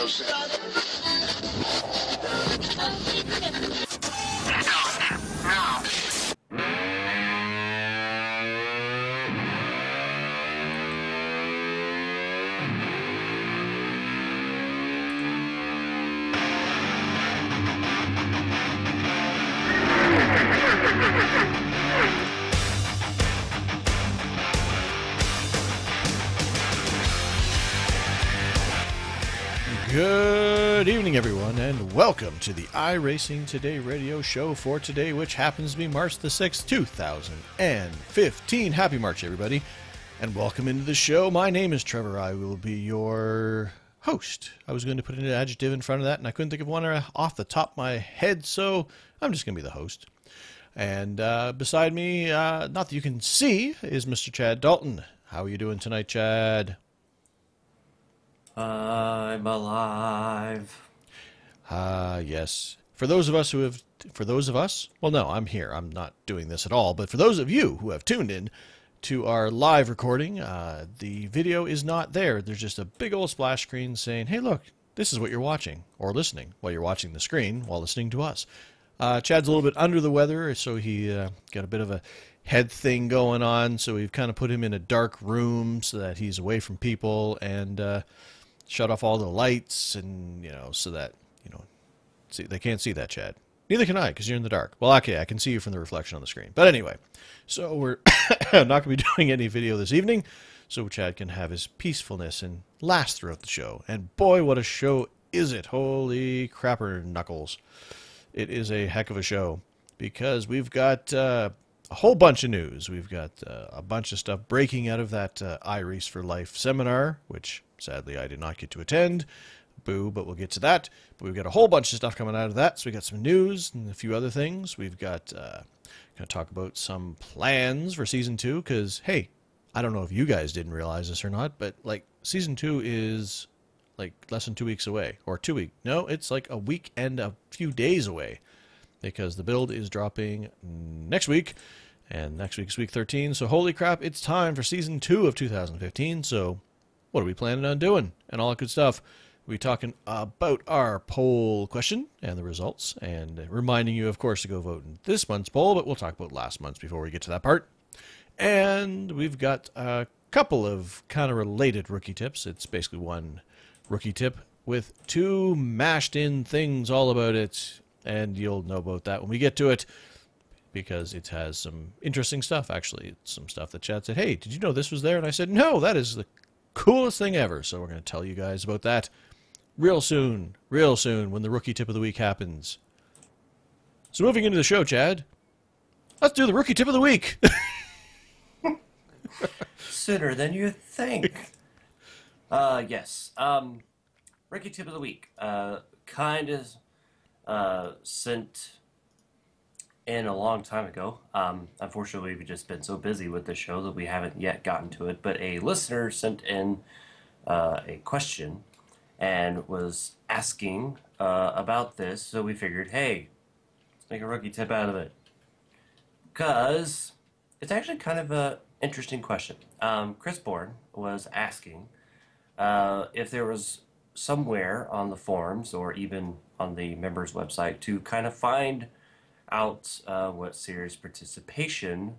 Good evening, everyone, and welcome to the iRacing Today radio show for today, which happens to be March the 6th, 2015. Happy March, everybody, and welcome into the show. My name is Trevor. I will be your host. I was going to put an adjective in front of that, and I couldn't think of one off the top of my head, so I'm just going to be the host. And beside me, not that you can see, is Mr. Chad Dalton. How are you doing tonight, Chad? I'm alive. Yes. For those of us, well, no, I'm here. I'm not doing this at all. But for those of you who have tuned in to our live recording, the video is not there. There's just a big old splash screen saying, hey, look, this is what you're watching or listening while you're watching the screen while listening to us. Chad's a little bit under the weather, so he got a bit of a head thing going on. So we've kind of put him in a dark room so that he's away from people and shut off all the lights and, so that, see, they can't see that, Chad. Neither can I, because you're in the dark. Well, okay, I can see you from the reflection on the screen. But anyway, so we're not going to be doing any video this evening, so Chad can have his peacefulness and last throughout the show. And boy, what a show is it. Holy crapper knuckles. It is a heck of a show, because we've got a whole bunch of news. We've got a bunch of stuff breaking out of that iRace for Life seminar, which sadly I did not get to attend. Boo, but we'll get to that. But we've got a whole bunch of stuff coming out of that. So we got some news and a few other things. We've got going to talk about some plans for Season 2, because, hey, I don't know if you guys didn't realize this or not, but, Season 2 is, less than 2 weeks away. Or 2 weeks. No, it's a week and a few days away, because the build is dropping next week, and next week is week 13. So holy crap, it's time for Season 2 of 2015. So what are we planning on doing? And all that good stuff. We'll be talking about our poll question and the results, and reminding you, of course, to go vote in this month's poll, but we'll talk about last month's before we get to that part. And we've got a couple of kind of related rookie tips. It's basically one rookie tip with two mashed in things all about it, and you'll know about that when we get to it, because it has some interesting stuff, actually. It's some stuff that Chad said, hey, did you know this was there? And I said, no, that is the coolest thing ever. So we're going to tell you guys about that real soon, when the rookie tip of the week happens. So moving into the show, Chad, let's do the rookie tip of the week. Sooner than you think. Yes. Rookie tip of the week. Kind of sent in a long time ago. Unfortunately, we've just been so busy with the show that we haven't yet gotten to it. But a listener sent in a question and was asking about this. So we figured, hey, let's make a rookie tip out of it, because it's actually kind of a interesting question. Chris Bourne was asking if there was somewhere on the forums or even on the members' website to kind of find out what series participation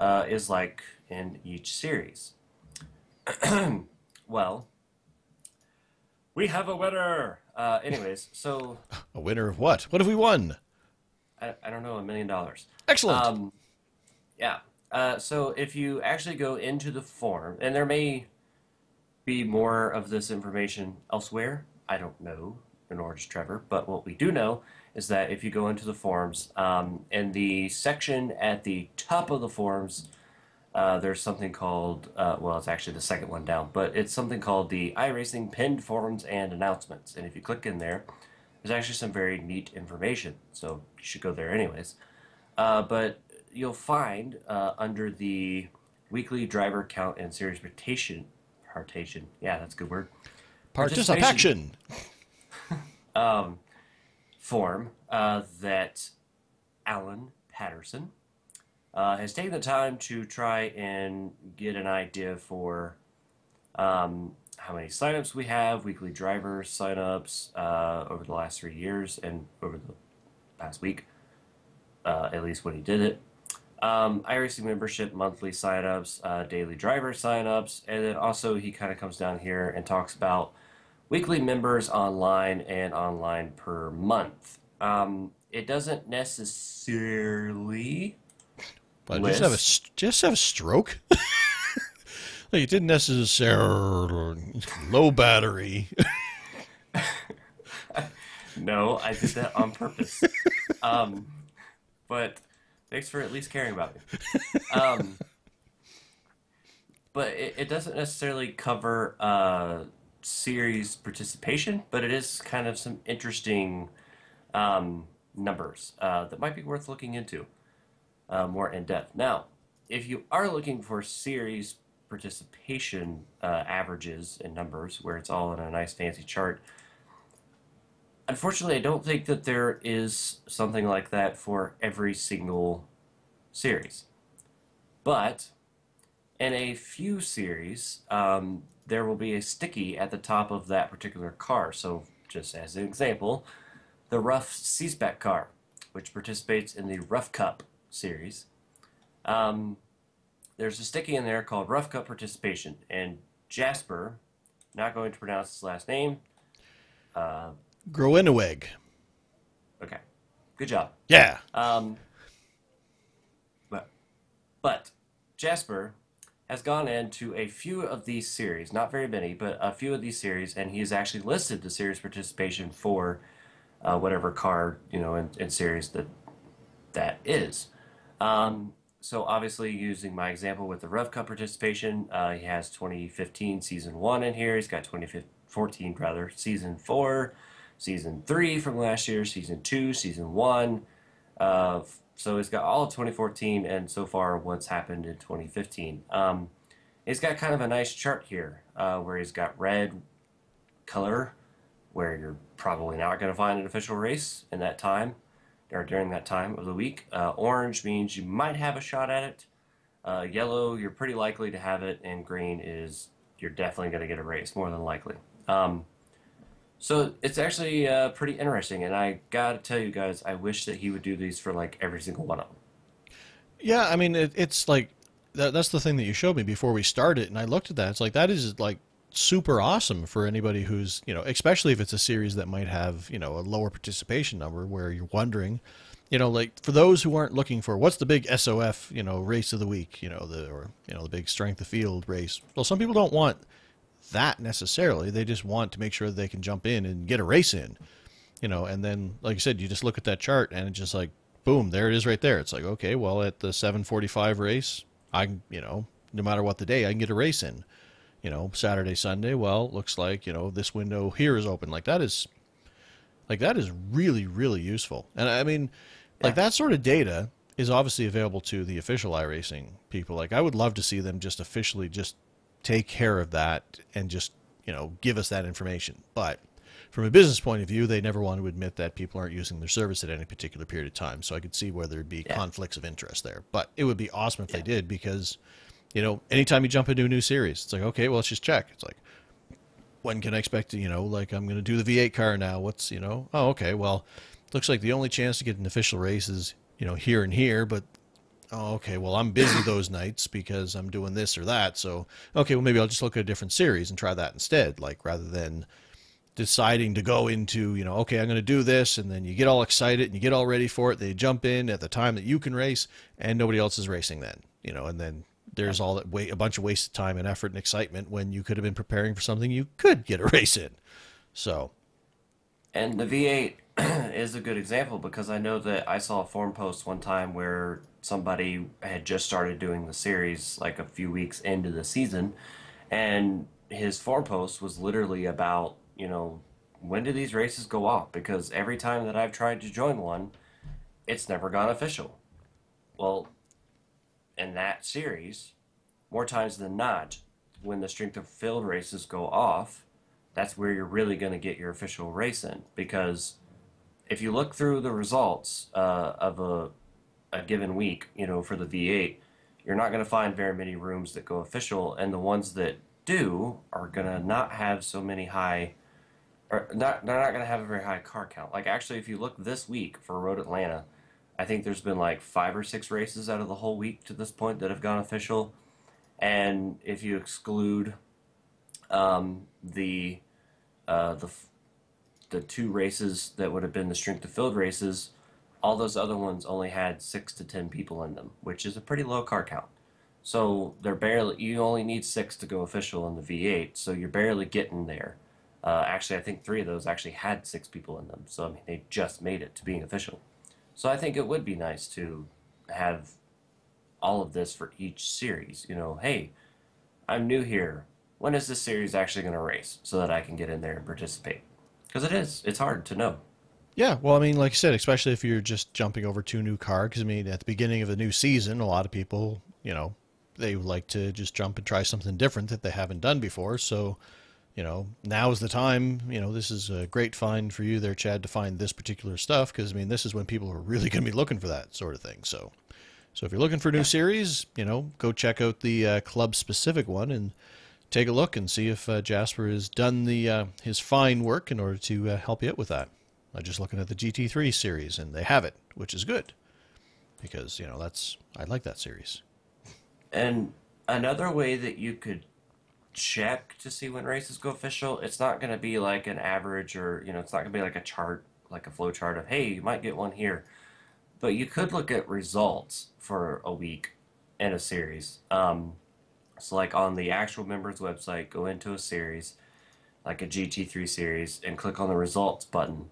is like in each series. Well, we have a winner! Anyways, so... A winner of what? What have we won? I don't know, $1 million. Excellent! Yeah. So if you actually go into the forum, and there may be more of this information elsewhere, I don't know, nor does Trevor, but what we do know is that if you go into the forums, in the section at the top of the forums, there's something called, well, it's actually the second one down, but it's something called the iRacing Pinned Forums and Announcements. And if you click in there, there's actually some very neat information, so you should go there anyways. But you'll find under the weekly driver count and series participation, yeah, that's a good word. Participation. Form that Alan Patterson has taken the time to try and get an idea for how how many signups we have, weekly driver signups over the last 3 years and over the past week, at least when he did it. iRacing membership, monthly signups, daily driver signups, and then also he kind of comes down here and talks about weekly members online and online per month. It doesn't necessarily But list. just have a stroke. Like it didn't necessarily low battery. No, I did that on purpose. Um, but thanks for at least caring about me. Um, but it doesn't necessarily cover series participation, but it is kind of some interesting numbers that might be worth looking into more in depth. Now, if you are looking for series participation averages and numbers, where it's all in a nice fancy chart, unfortunately, I don't think that there is something like that for every single series. But in a few series, there will be a sticky at the top of that particular car. So, just as an example, the Rough C-Spec car, which participates in the Rough Cup series. Um, there's a sticky in there called Rough Cup Participation, and Jasper, not going to pronounce his last name. Groeneweg. Okay, good job. Yeah. Um, but, but Jasper has gone into a few of these series, not very many, but a few of these series, and he has actually listed the series participation for whatever car, in series that is. So obviously, using my example with the Rev Cup participation, he has 2015 season 1 in here. He's got 2014 rather season 4, season 3 from last year, season 2, season 1. So he's got all of 2014 and so far what's happened in 2015. He's got kind of a nice chart here where he's got red color, where you're probably not going to find an official race in that time or during that time of the week. Orange means you might have a shot at it. Yellow, you're pretty likely to have it, and green is you're definitely going to get a race, more than likely. So it's actually pretty interesting, and I gotta tell you guys, I wish that he would do these for like every single one of them. Yeah, I mean, it's like that's the thing that you showed me before we started, and I looked at that. It's like that is like super awesome for anybody who's, especially if it's a series that might have, a lower participation number where you're wondering, like for those who aren't looking for what's the big SOF, race of the week, the big strength of field race. Well, some people don't want that necessarily. They just want to make sure they can jump in and get a race in, and then, like I said, you just look at that chart and it's just like, boom, there it is right there. It's like, okay, well, at the 7:45 race, no matter what the day, I can get a race in. Saturday, Sunday, well, looks like, this window here is open. That is really, really useful. And I mean, like Yeah, that sort of data is obviously available to the official iRacing people. Like I would love to see them just officially just take care of that and just, give us that information. But from a business point of view, they never want to admit that people aren't using their service at any particular period of time. So I could see where there'd be yeah, conflicts of interest there. But it would be awesome if they yeah. did because, anytime you jump into a new series, it's like, okay, well, let's just check. It's like, when can I expect to, like I'm going to do the V8 car now. What's, oh, okay, well, looks like the only chance to get an official race is, here and here, but oh, okay, well, I'm busy those nights because I'm doing this or that. So, okay, well, maybe I'll just look at a different series and try that instead. Like rather than deciding to go into, okay, I'm going to do this. And then you get all excited and you get all ready for it. They jump in at the time that you can race and nobody else is racing then, and then there's all that a bunch of wasted time and effort and excitement when you could have been preparing for something you could get a race in. So, And the V8 is a good example because I know that I saw a forum post one time where somebody had just started doing the series like a few weeks into the season, and his forum post was literally about, when do these races go off? Because every time that I've tried to join one, it's never gone official. Well, in that series, more times than not, when the strength of field races go off, that's where you're really going to get your official race in. Because if you look through the results of a given week, for the V8, you're not going to find very many rooms that go official, and the ones that do are gonna not have so many high, or not. They're not gonna have a very high car count. Like actually, if you look this week for Road Atlanta, I think there's been like 5 or 6 races out of the whole week to this point that have gone official. And if you exclude the uh, the the 2 races that would have been the strength of field races, all those other ones only had 6 to 10 people in them, which is a pretty low car count. So they're barely. You only need 6 to go official in the V8, so you're barely getting there. Actually, I think 3 of those actually had 6 people in them, so I mean they just made it to being official. So I think it would be nice to have all of this for each series. Hey, I'm new here. When is this series actually going to race so that I can get in there and participate? Because it is. It's hard to know. Yeah, well, I mean, like I said, especially if you're just jumping over to a new car, because I mean, at the beginning of a new season, a lot of people, they like to just jump and try something different that they haven't done before. So, now is the time. This is a great find for you there, Chad, to find this particular stuff, because I mean, this is when people are really going to be looking for that sort of thing. So if you're looking for a new Yeah. series, go check out the club specific one and take a look and see if Jasper has done the his fine work in order to help you out with that. I'm just looking at the GT3 series, and they have it, which is good because that's I like that series. And another way that you could check to see when races go official, it's not going to be like an average or, it's not going to be like a chart, like a flow chart of, hey, you might get one here. But you could look at results for a week in a series. So, like on the actual members website, go into a series, like a GT3 series, and click on the results button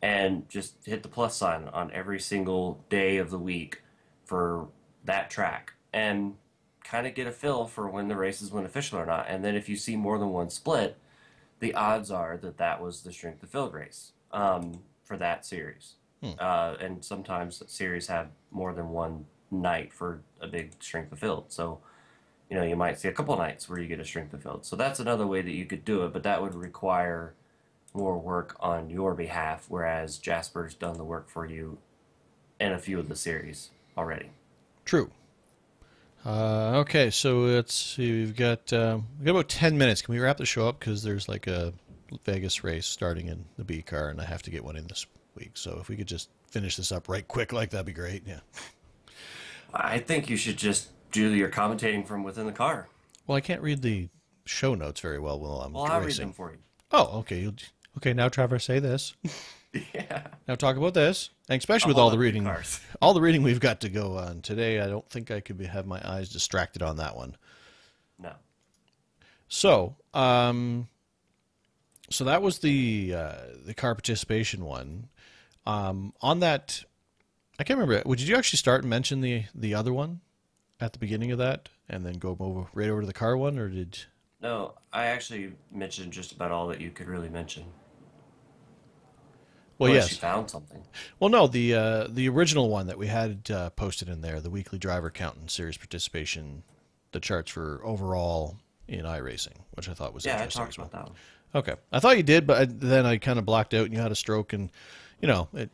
and just hit the plus sign on every single day of the week for that track and kind of get a feel for when the races went official or not. And then if you see more than one split, the odds are that that was the strength of field race for that series. Hmm. And sometimes series have more than one night for a big strength of field. So, you might see a couple nights where you get a strength of field. So that's another way that you could do it, but that would require more work on your behalf, whereas Jasper's done the work for you in a few of the series already. True. Okay, so let's see. We've got about 10 minutes. Can we wrap the show up? Because there's like a Vegas race starting in the B car, and I have to get one in this week. So if we could just finish this up right quick, like that'd be great. Yeah. I think you should just do your commentating from within the car. Well, I can't read the show notes very well while I'm Well, I'll read them racing. for you. Oh, okay. Okay, now Trevor, say this. Yeah. Now talk about this, and especially I'll with all hold the up two reading, cars. all the reading we've got to go on today. I don't think I could have my eyes distracted on that one. No. So, so that was the car participation one. On that, I can't remember. Did you actually start and mention the other one at the beginning of that, and then go over right over to the car one, or did? No, I actually mentioned just about all that you could really mention. Well, Unless you yes. found something. Well, no, the original one that we had posted in there, the weekly driver count and series participation, the charts for overall in iRacing, which I thought was Yeah, I interesting talked as well. about that one. Okay, I thought you did, but then I kind of blocked out, and you had a stroke, and it.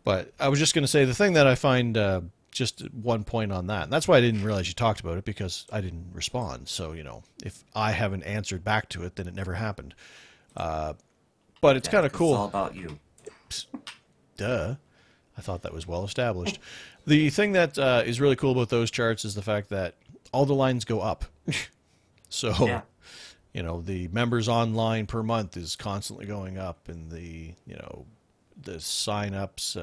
But I was just going to say the thing that I find just one point on that, and that's why I didn't realize you talked about it because I didn't respond. So if I haven't answered back to it, then it never happened. But it's Yeah, kind of 'cause it's all cool. about you. Duh. I thought that was well established. The thing that is really cool about those charts is the fact that all the lines go up. So, Yeah. the members online per month is constantly going up, and the sign ups,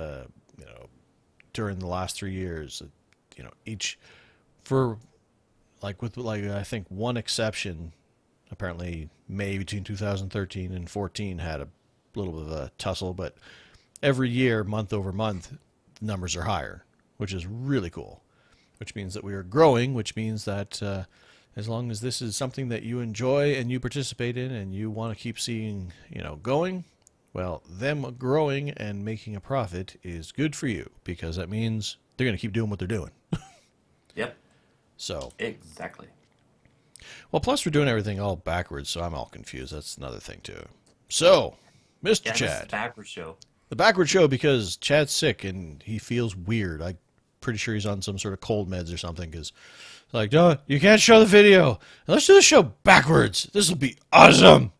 during the last 3 years, each for with I think one exception, apparently May between 2013 and 14 had a little bit of a tussle, but every year, month over month, the numbers are higher, which is really cool. Which means that we are growing, which means that as long as this is something that you enjoy and you participate in and you want to keep seeing, going, well, them growing and making a profit is good for you because that means they're going to keep doing what they're doing. Yep. So, Exactly. well, plus we're doing everything all backwards, so I'm all confused. That's another thing, too. So, Mr. Yeah, this is Chad. backward show. The backward show because Chad's sick and he feels weird. pretty sure he's on some sort of cold meds or something. Because like, no, you can't show the video. Let's do the show backwards. This will be awesome.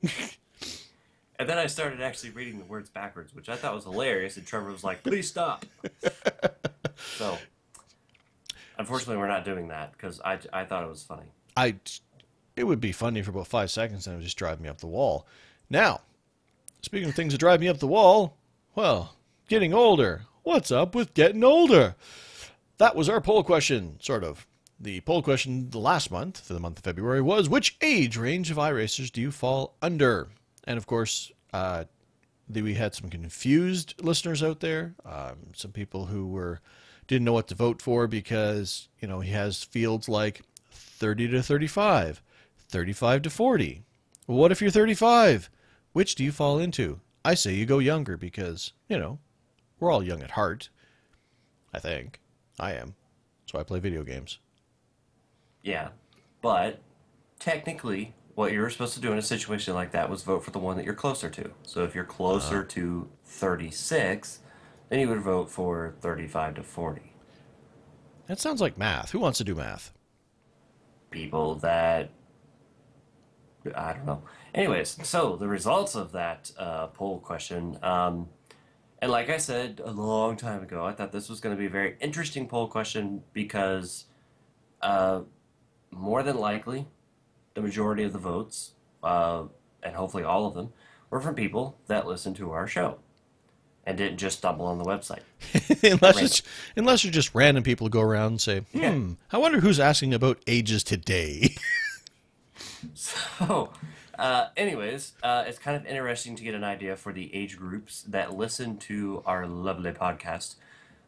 And then I started actually reading the words backwards, which I thought was hilarious. And Trevor was like, "Please stop." So, unfortunately, we're not doing that because I thought it was funny. It would be funny for about 5 seconds, and it would just drive me up the wall. Now, speaking of things that drive me up the wall, well, getting older. What's up with getting older? That was our poll question, sort of. The poll question the last month, for the month of February, was which age range of iRacers do you fall under? And of course, we had some confused listeners out there. Some people who didn't know what to vote for because, you know, he has fields like 30 to 35, 35 to 40. Well, what if you're 35? Which do you fall into? I say you go younger because, you know, we're all young at heart. I think. I am. So I play video games. Yeah, but technically, what you were supposed to do in a situation like that was vote for the one that you're closer to. So if you're closer to 36, then you would vote for 35 to 40. That sounds like math. Who wants to do math? People that, I don't know. Anyways, so the results of that poll question, and like I said a long time ago, I thought this was going to be a very interesting poll question because more than likely, the majority of the votes, and hopefully all of them, were from people that listen to our show and didn't just stumble on the website. unless you're just random people who go around and say, I wonder who's asking about ages today. So, anyways, it's kind of interesting to get an idea for the age groups that listen to our lovely podcast.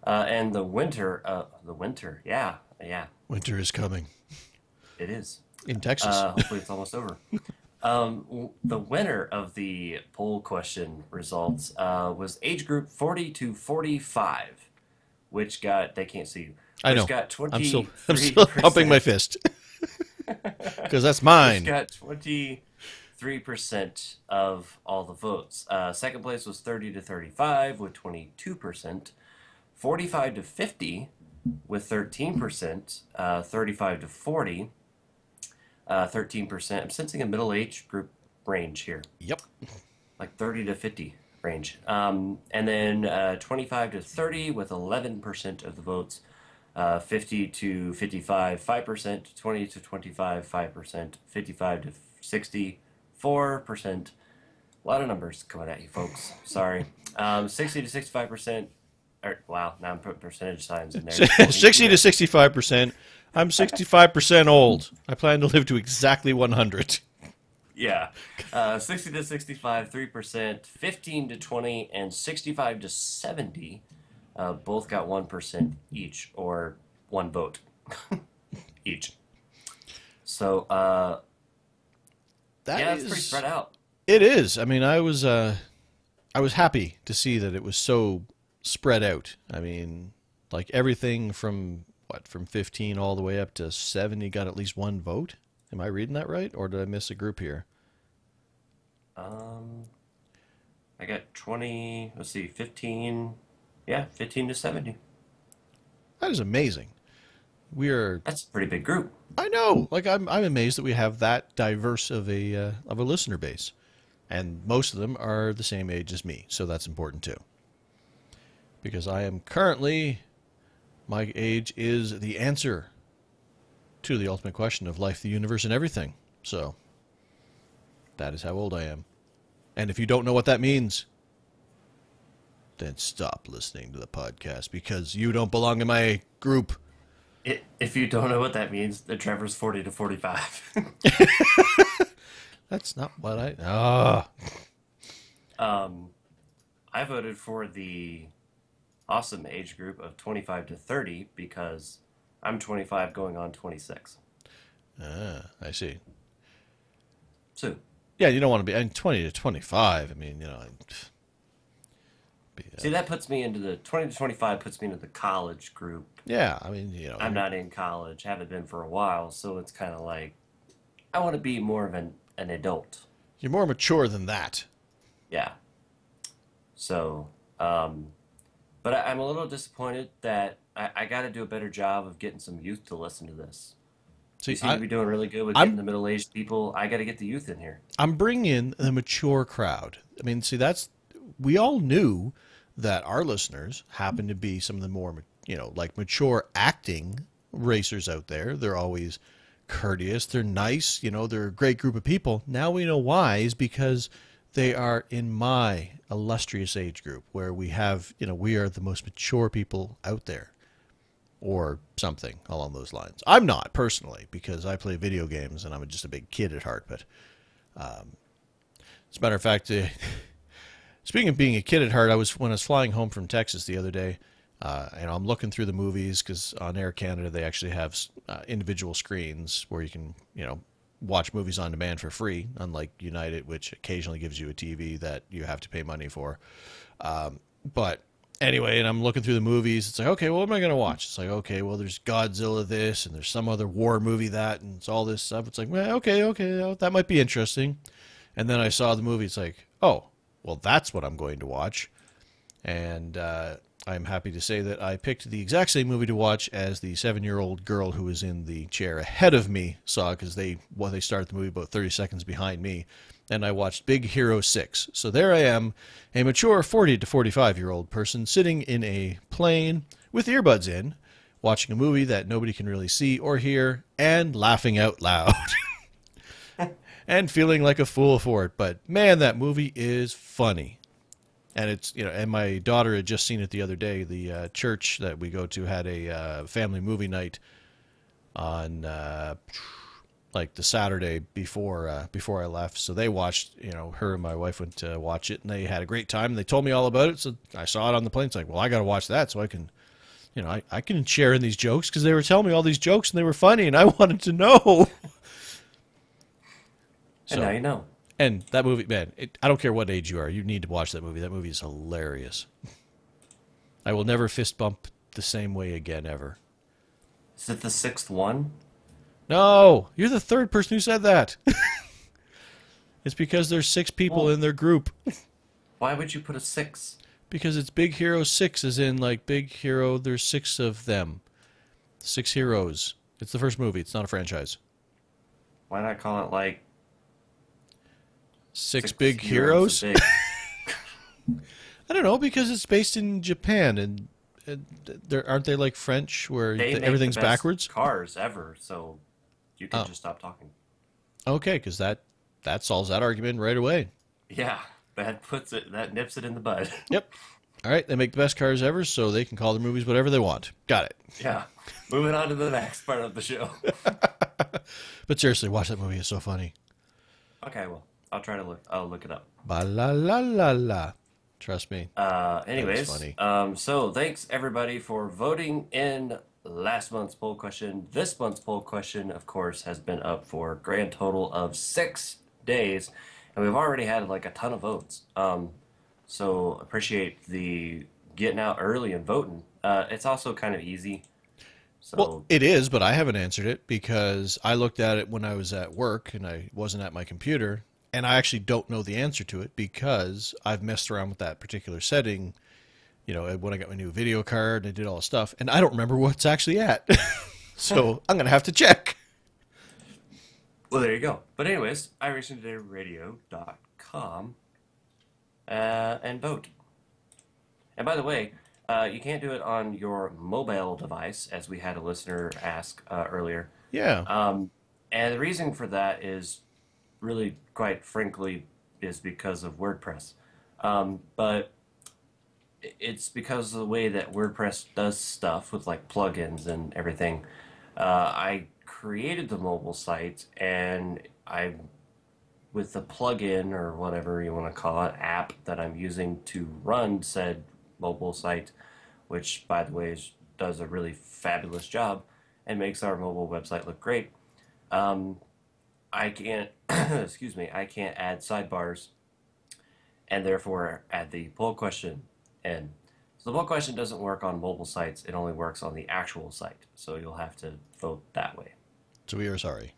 And the winter, yeah. Winter is coming. It is. In Texas. Hopefully it's almost over. The winner of the poll question results was age group 40 to 45, which got, they can't see you, I know. Got 23%. I'm still pumping my fist. Because that's mine. Which got 23% of all the votes. Second place was 30 to 35 with 22%. 45 to 50 with 13%. 35 to 40, 13%. I'm sensing a middle age group range here. Yep. Like 30 to 50 range. And then 25 to 30 with 11% of the votes. 50 to 55, 5%, 20 to 25, 5%, 55 to 60, 4%. A lot of numbers coming at you, folks. Sorry. 60 to 65%. Wow, now I'm putting percentage signs in there. 60 to 65%. I'm 65% old. I plan to live to exactly 100. Yeah. 60 to 65, 3%. 15 to 20, and 65 to 70. Both got 1% each, or one vote each. So, it's pretty spread out. It is. I mean, I was happy to see that it was so spread out. I mean, like everything from 15 all the way up to 70 got at least one vote. Am I reading that right, or did I miss a group here? I got 20. Let's see, 15. Yeah, 15 to 70. That is amazing. That's a pretty big group. I know. Like I'm amazed that we have that diverse of a listener base, and most of them are the same age as me. So that's important too. Because I am currently, my age is the answer to the ultimate question of life, the universe, and everything. So that is how old I am. And if you don't know what that means, then stop listening to the podcast because you don't belong in my group. If you don't know what that means, then Trevor's 40 to 45. That's not what I... I voted for the awesome age group of 25 to 30 because I'm 25 going on 26. I see. So... Yeah, you don't want to be... And 20 to 25, I mean, you know... See, that puts me into the 20 to 25 puts me into the college group. Yeah, I mean, you know. I'm not in college, haven't been for a while, so it's kind of like I want to be more of an adult. You're more mature than that. Yeah. So, but I'm a little disappointed that I got to do a better job of getting some youth to listen to this. You See, seem to be doing really good with getting I'm the middle-aged people. I got to get the youth in here. I'm bringing in the mature crowd. I mean, see, that's we all knew that our listeners happen to be some of the more, like mature acting racers out there. They're always courteous. They're nice. They're a great group of people. Now we know why is because they are in my illustrious age group where we are the most mature people out there or something along those lines. I'm not personally because I play video games and I'm just a big kid at heart, but as a matter of fact, speaking of being a kid at heart, when I was flying home from Texas the other day, and I'm looking through the movies because on Air Canada they actually have individual screens where you can, watch movies on demand for free, unlike United, which occasionally gives you a TV that you have to pay money for. But anyway, and I'm looking through the movies. It's like, okay, well, what am I going to watch? It's like, okay, well, there's Godzilla this, and there's some other war movie that, and it's all this stuff. It's like, well, okay, that might be interesting. And then I saw the movie. It's like, oh, well, that's what I'm going to watch. And I'm happy to say that I picked the exact same movie to watch as the 7-year-old girl who was in the chair ahead of me saw, because they started the movie about 30 seconds behind me. And I watched Big Hero 6. So there I am, a mature 40 to 45-year-old person sitting in a plane with earbuds in, watching a movie that nobody can really see or hear, and laughing out loud. And feeling like a fool for it. But man, that movie is funny. And it's, and my daughter had just seen it the other day. The church that we go to had a family movie night on like the Saturday before I left. So they watched, her and my wife went to watch it, and they had a great time. And they told me all about it. So I saw it on the plane. It's like, well, I got to watch that so I can, I can share in these jokes, because they were telling me all these jokes and they were funny, and I wanted to know. And now you know. And that movie, man, I don't care what age you are. You need to watch that movie. That movie is hilarious. I will never fist bump the same way again, ever. Is it the sixth one? No, you're the third person who said that. It's because there's 6 people in their group. Why would you put a 6? Because it's Big Hero 6, as in like Big Hero, there's 6 of them. 6 heroes. It's the first movie. It's not a franchise. Why not call it like... Six big heroes? Big. I don't know, because it's based in Japan, and there aren't they like French where everything's the best backwards? Cars ever, so you can just stop talking. Okay, because that solves that argument right away. Yeah, that nips it in the bud. Yep. All right, they make the best cars ever, so they can call their movies whatever they want. Got it. Yeah. Moving on to the next part of the show. But seriously, watch that movie. It's so funny. Okay, well, I'll look it up. Ba la la la la. Trust me. Anyways, funny. So thanks everybody for voting in last month's poll question. This month's poll question, of course, has been up for a grand total of 6 days, and we've already had like a ton of votes. So appreciate the getting out early and voting. It's also kind of easy. So Well, it is, but I haven't answered it because I looked at it when I was at work and I wasn't at my computer, and I actually don't know the answer to it because I've messed around with that particular setting, when I got my new video card and I did all the stuff, and I don't remember what's actually at. So I'm going to have to check. Well, there you go. But anyways, iRacingTodayRadio.com and vote. And by the way, you can't do it on your mobile device, as we had a listener ask earlier. Yeah. And the reason for that is really, quite frankly, is because of WordPress. But it's because of the way that WordPress does stuff with like plugins and everything. I created the mobile site, and with the plugin or whatever you want to call it, app that I'm using to run said mobile site, which by the way does a really fabulous job and makes our mobile website look great. I can't, excuse me, I can't add sidebars and therefore add the poll question in. So the poll question doesn't work on mobile sites, it only works on the actual site. So you'll have to vote that way. So we are sorry.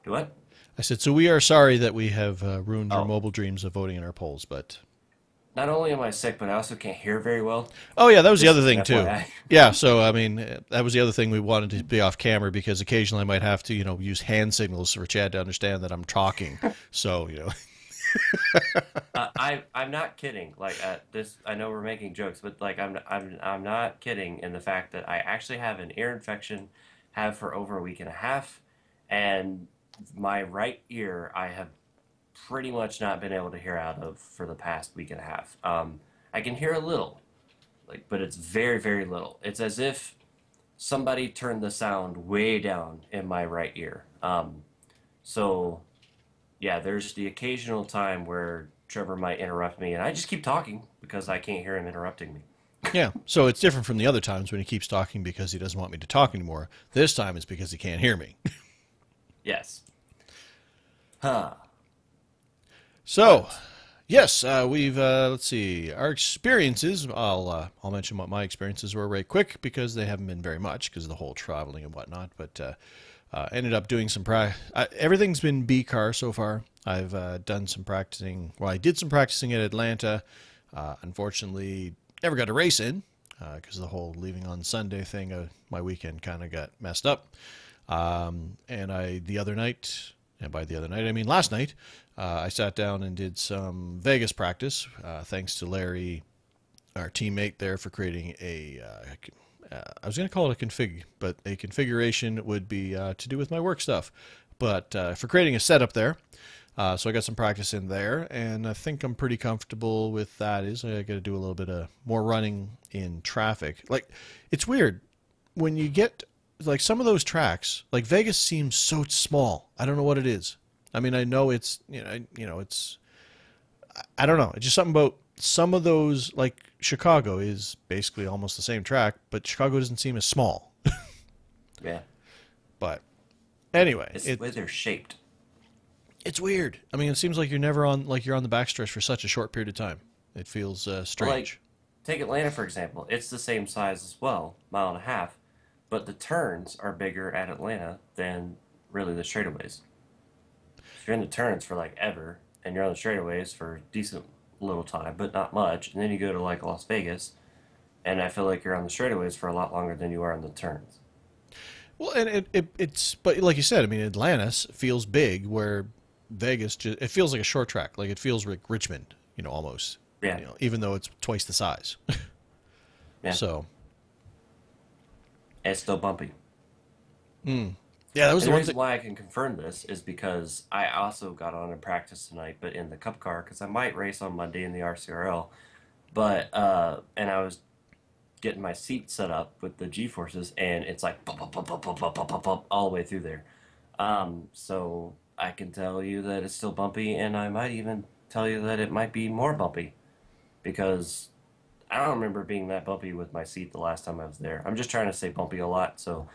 Do what? I said, so we are sorry that we have ruined your mobile dreams of voting in our polls, but... not only am I sick, but I also can't hear very well. Oh yeah, that was the Just other as an thing too. FYI. Yeah, so I mean, that was the other thing we wanted to be off camera because occasionally I might have to, use hand signals for Chad to understand that I'm talking. So, I'm not kidding. Like this, I know we're making jokes, but like I'm not kidding in the fact that I actually have an ear infection, have for over a week and a half, and my right ear I have pretty much not been able to hear out of for the past week and a half. I can hear a little, like, but it's very, very little. It's as if somebody turned the sound way down in my right ear. So yeah, there's the occasional time where Trevor might interrupt me, and I just keep talking because I can't hear him interrupting me. yeah. So it's different from the other times when he keeps talking because he doesn't want me to talk anymore. This time it's because he can't hear me. Yes. Huh. So, But yes, we've let's see our experiences. I'll mention what my experiences were right quick because they haven't been very much because of the whole traveling and whatnot. But ended up doing some everything's been B car so far. I've done some practicing. Well, I did some practicing at Atlanta. Unfortunately, never got a race in because of the whole leaving on Sunday thing. My weekend kind of got messed up. And the other night, and by the other night I mean last night, I sat down and did some Vegas practice. Thanks to Larry, our teammate there, for creating I was going to call it a config, but a configuration would be to do with my work stuff. But for creating a setup there, so I got some practice in there, and I think I'm pretty comfortable with that. I got to do a little bit of more running in traffic. Like, it's weird when you get like some of those tracks. Like Vegas seems so small. I don't know what it is. I mean, I know it's it's I don't know. It's just something about some of those. Like Chicago is basically almost the same track, but Chicago doesn't seem as small. yeah, But anyway, it's the way they're shaped. it's weird. I mean, it seems like you're on the backstretch for such a short period of time. It feels Like, strange. take Atlanta for example. It's the same size as well, mile and a half, but the turns are bigger at Atlanta than really the straightaways. So you're in the turns for like ever, and you're on the straightaways for decent little time, but not much. And then you go to like Las Vegas, and I feel like you're on the straightaways for a lot longer than you are on the turns. Well, and it's but like you said, I mean, Atlanta feels big, where Vegas just it feels like a short track. Like it feels like Richmond, almost. Yeah, Even though it's twice the size. yeah. So And it's still bumpy. yeah, that was And the the one reason thing. why I can confirm this is because I also got on in practice tonight, but in the Cup car, because I might race on Monday in the RCRL. But and I was getting my seat set up with the G forces, and it's like bump, bump, bump, bump, bump, bump, bump, bump, bump, all the way through there. So I can tell you that it's still bumpy, and I might even tell you that it might be more bumpy because I don't remember being that bumpy with my seat the last time I was there. I'm just trying to say bumpy a lot, so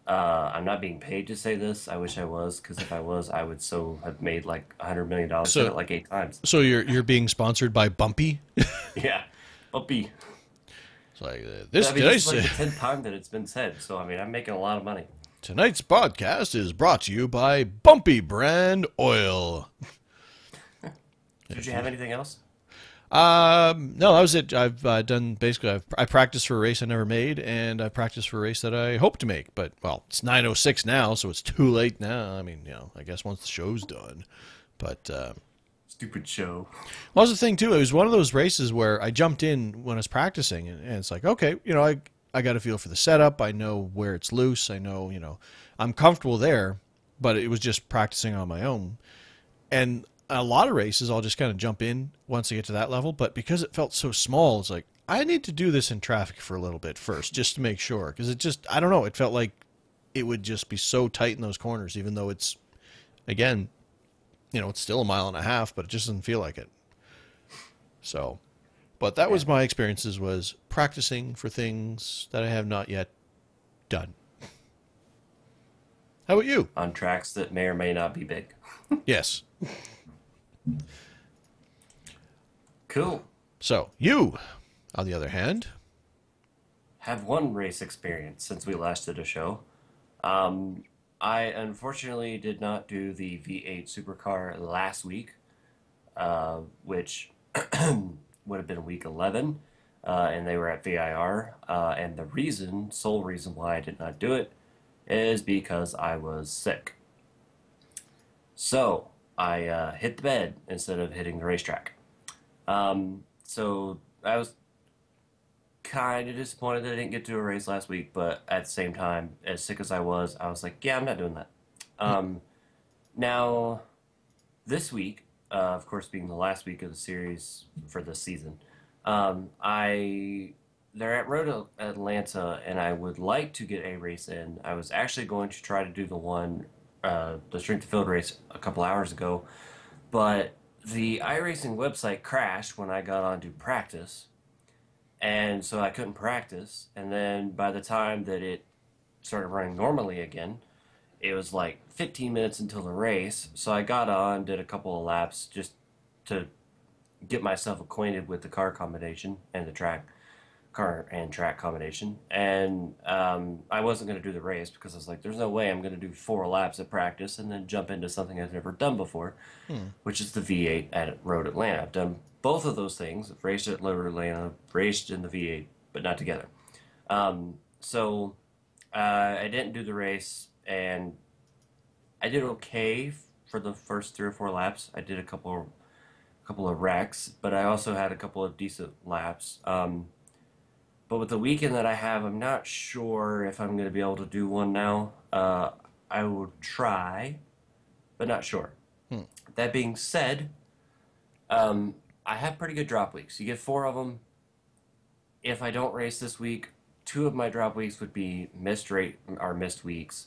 I'm not being paid to say this. I wish I was, because if I was, I would so have made like $100 million. Said So it like 8 times. so you're being sponsored by Bumpy. Yeah, bumpy. It's like I mean, this is like the 10th time that it's been said, so I mean, I'm making a lot of money. tonight's podcast is brought to you by Bumpy Brand Oil. Did you have anything else? No, that was it. I've done basically. I practiced for a race I never made, and I practiced for a race that I hope to make. But well, it's 9:06 now, so it's too late now. I mean, I guess once the show's done. But Stupid show. well, that's the thing too. It was one of those races where I jumped in when I was practicing, and it's like, okay, I got a feel for the setup. I know where it's loose. I know, I'm comfortable there. But it was just practicing on my own. And a lot of races, I'll just kind of jump in once I get to that level. But because it felt so small, it's like, I need to do this in traffic for a little bit first, just to make sure. Because I don't know, it felt like it would just be so tight in those corners, even though it's, again, it's still a mile and a half, but it just doesn't feel like it. So, but that Yeah. was my experiences, was practicing for things that I have not yet done. How about you? On tracks that may or may not be big. Yes. Cool. So, you, on the other hand, Have one race experience since we last did a show. Um, I unfortunately did not do the V8 supercar last week, which would have been week 11, and they were at VIR. And the sole reason why I did not do it, is because I was sick. So I hit the bed instead of hitting the racetrack. So I was kind of disappointed that I didn't get to a race last week, but at the same time, as sick as I was like, yeah, I'm not doing that. Um, Now, this week, of course, being the last week of the series for the season, I they're at Road Atlanta, and I would like to get a race in. I was actually going to try to do the Strength of Field race a couple hours ago, but the iRacing website crashed when I got on to practice, and so I couldn't practice. And then by the time that it started running normally again, it was like 15 minutes until the race. So I got on, did a couple of laps just to get myself acquainted with the car combination and the car and track combination. And I wasn't going to do the race because I was like, there's no way I'm going to do 4 laps at practice and then jump into something I've never done before, Hmm. which is the V8 at Road Atlanta. I've done both of those things. I've raced at Road Atlanta, raced in the V8, but not together. So I didn't do the race, and I did okay for the first 3 or 4 laps. I did a couple of wrecks, but I also had a couple of decent laps. But with the weekend that I have, I'm not sure if I'm going to be able to do one now. I will try, but not sure. Hmm. That being said, I have pretty good drop weeks. You get 4 of them. If I don't race this week, 2 of my drop weeks would be missed weeks,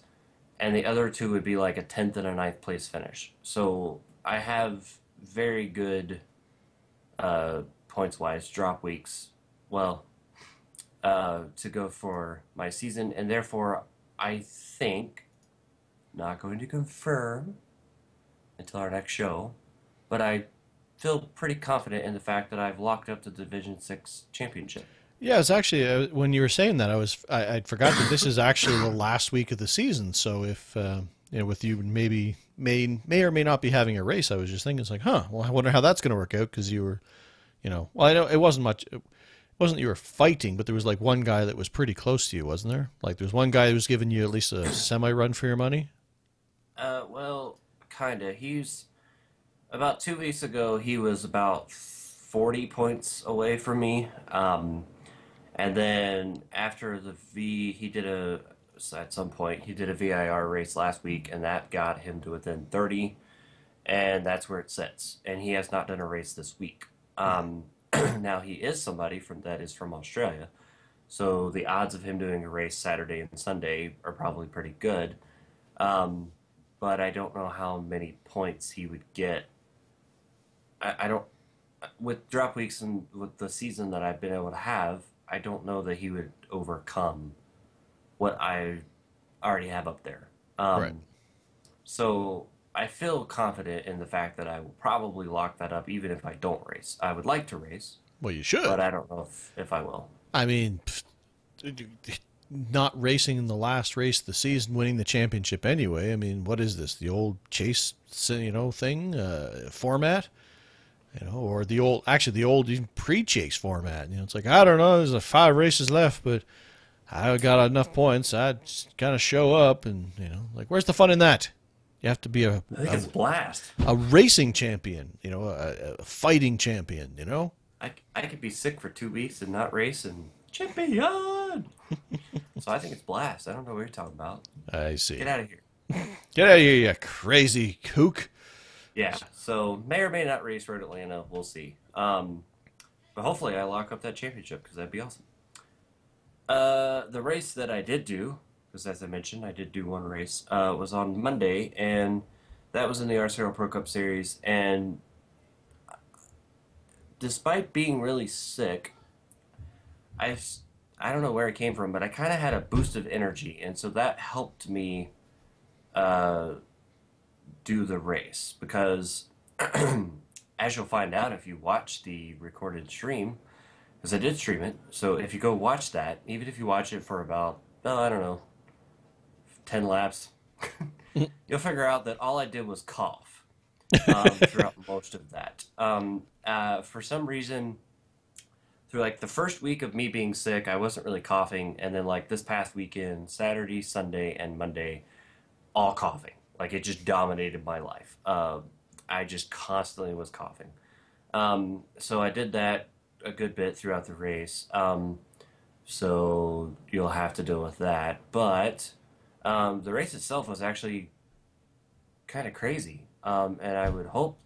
and the other 2 would be like a 10th and a ninth place finish. So I have very good points wise drop weeks. Well, to go for my season, and therefore I think, not going to confirm until our next show, but I feel pretty confident in the fact that I've locked up the Division 6 championship. Yeah, it's actually when you were saying that, I'd forgot that this is actually the last week of the season. So if with you maybe may or may not be having a race, I was just thinking it's like, huh, well, I wonder how that's going to work out because you were, well, I know it wasn't much. It wasn't you were fighting, but there was like one guy that was pretty close to you, wasn't there? Like there was one guy who was giving you at least a semi run for your money. Well, kinda. He's about 2 weeks ago. He was about 40 points away from me. And then after the V, at some point he did a VIR race last week, and that got him to within 30, and that's where it sits. And he has not done a race this week. Now he is somebody that is from Australia, so the odds of him doing a race Saturday and Sunday are probably pretty good. Um, but I don't know how many points he would get. I don't with drop weeks and with the season that I've been able to have. I don't know that he would overcome what I already have up there. Right. So I feel confident in the fact that I will probably lock that up even if I don't race. I would like to race, Well, you but should. I don't know if I will. I mean, not racing in the last race of the season, winning the championship anyway. I mean, what is this? The old chase, thing, format? Or the old even pre-chase format. It's like, I don't know, there's 5 races left, but I got enough points. I just kind of show up and, like, where's the fun in that? You have to be I think it's a blast. a racing champion, a fighting champion, I could be sick for 2 weeks and not race and champion. So I think it's blast. I don't know what you're talking about. I see. Get out of here. Get out of here, you crazy kook. Yeah. So may or may not race Road Atlanta. We'll see. But hopefully I lock up that championship because that'd be awesome. The race that I did do, because as I mentioned, I did do one race, was on Monday, and that was in the RCR Pro Cup Series. And despite being really sick, I I don't know where it came from, but I kind of had a boost of energy, and so that helped me uh, do the race because, as you'll find out if you watch the recorded stream, because I did stream it. So if you go watch that, even if you watch it for about, oh, I don't know, 10 laps, you'll figure out that all I did was cough throughout most of that. For some reason, through like the first week of me being sick, I wasn't really coughing, and then like this past weekend, Saturday, Sunday, and Monday, all coughing. Like it just dominated my life. I just constantly was coughing. So I did that a good bit throughout the race. So you'll have to deal with that. But the race itself was actually kind of crazy. And I would hope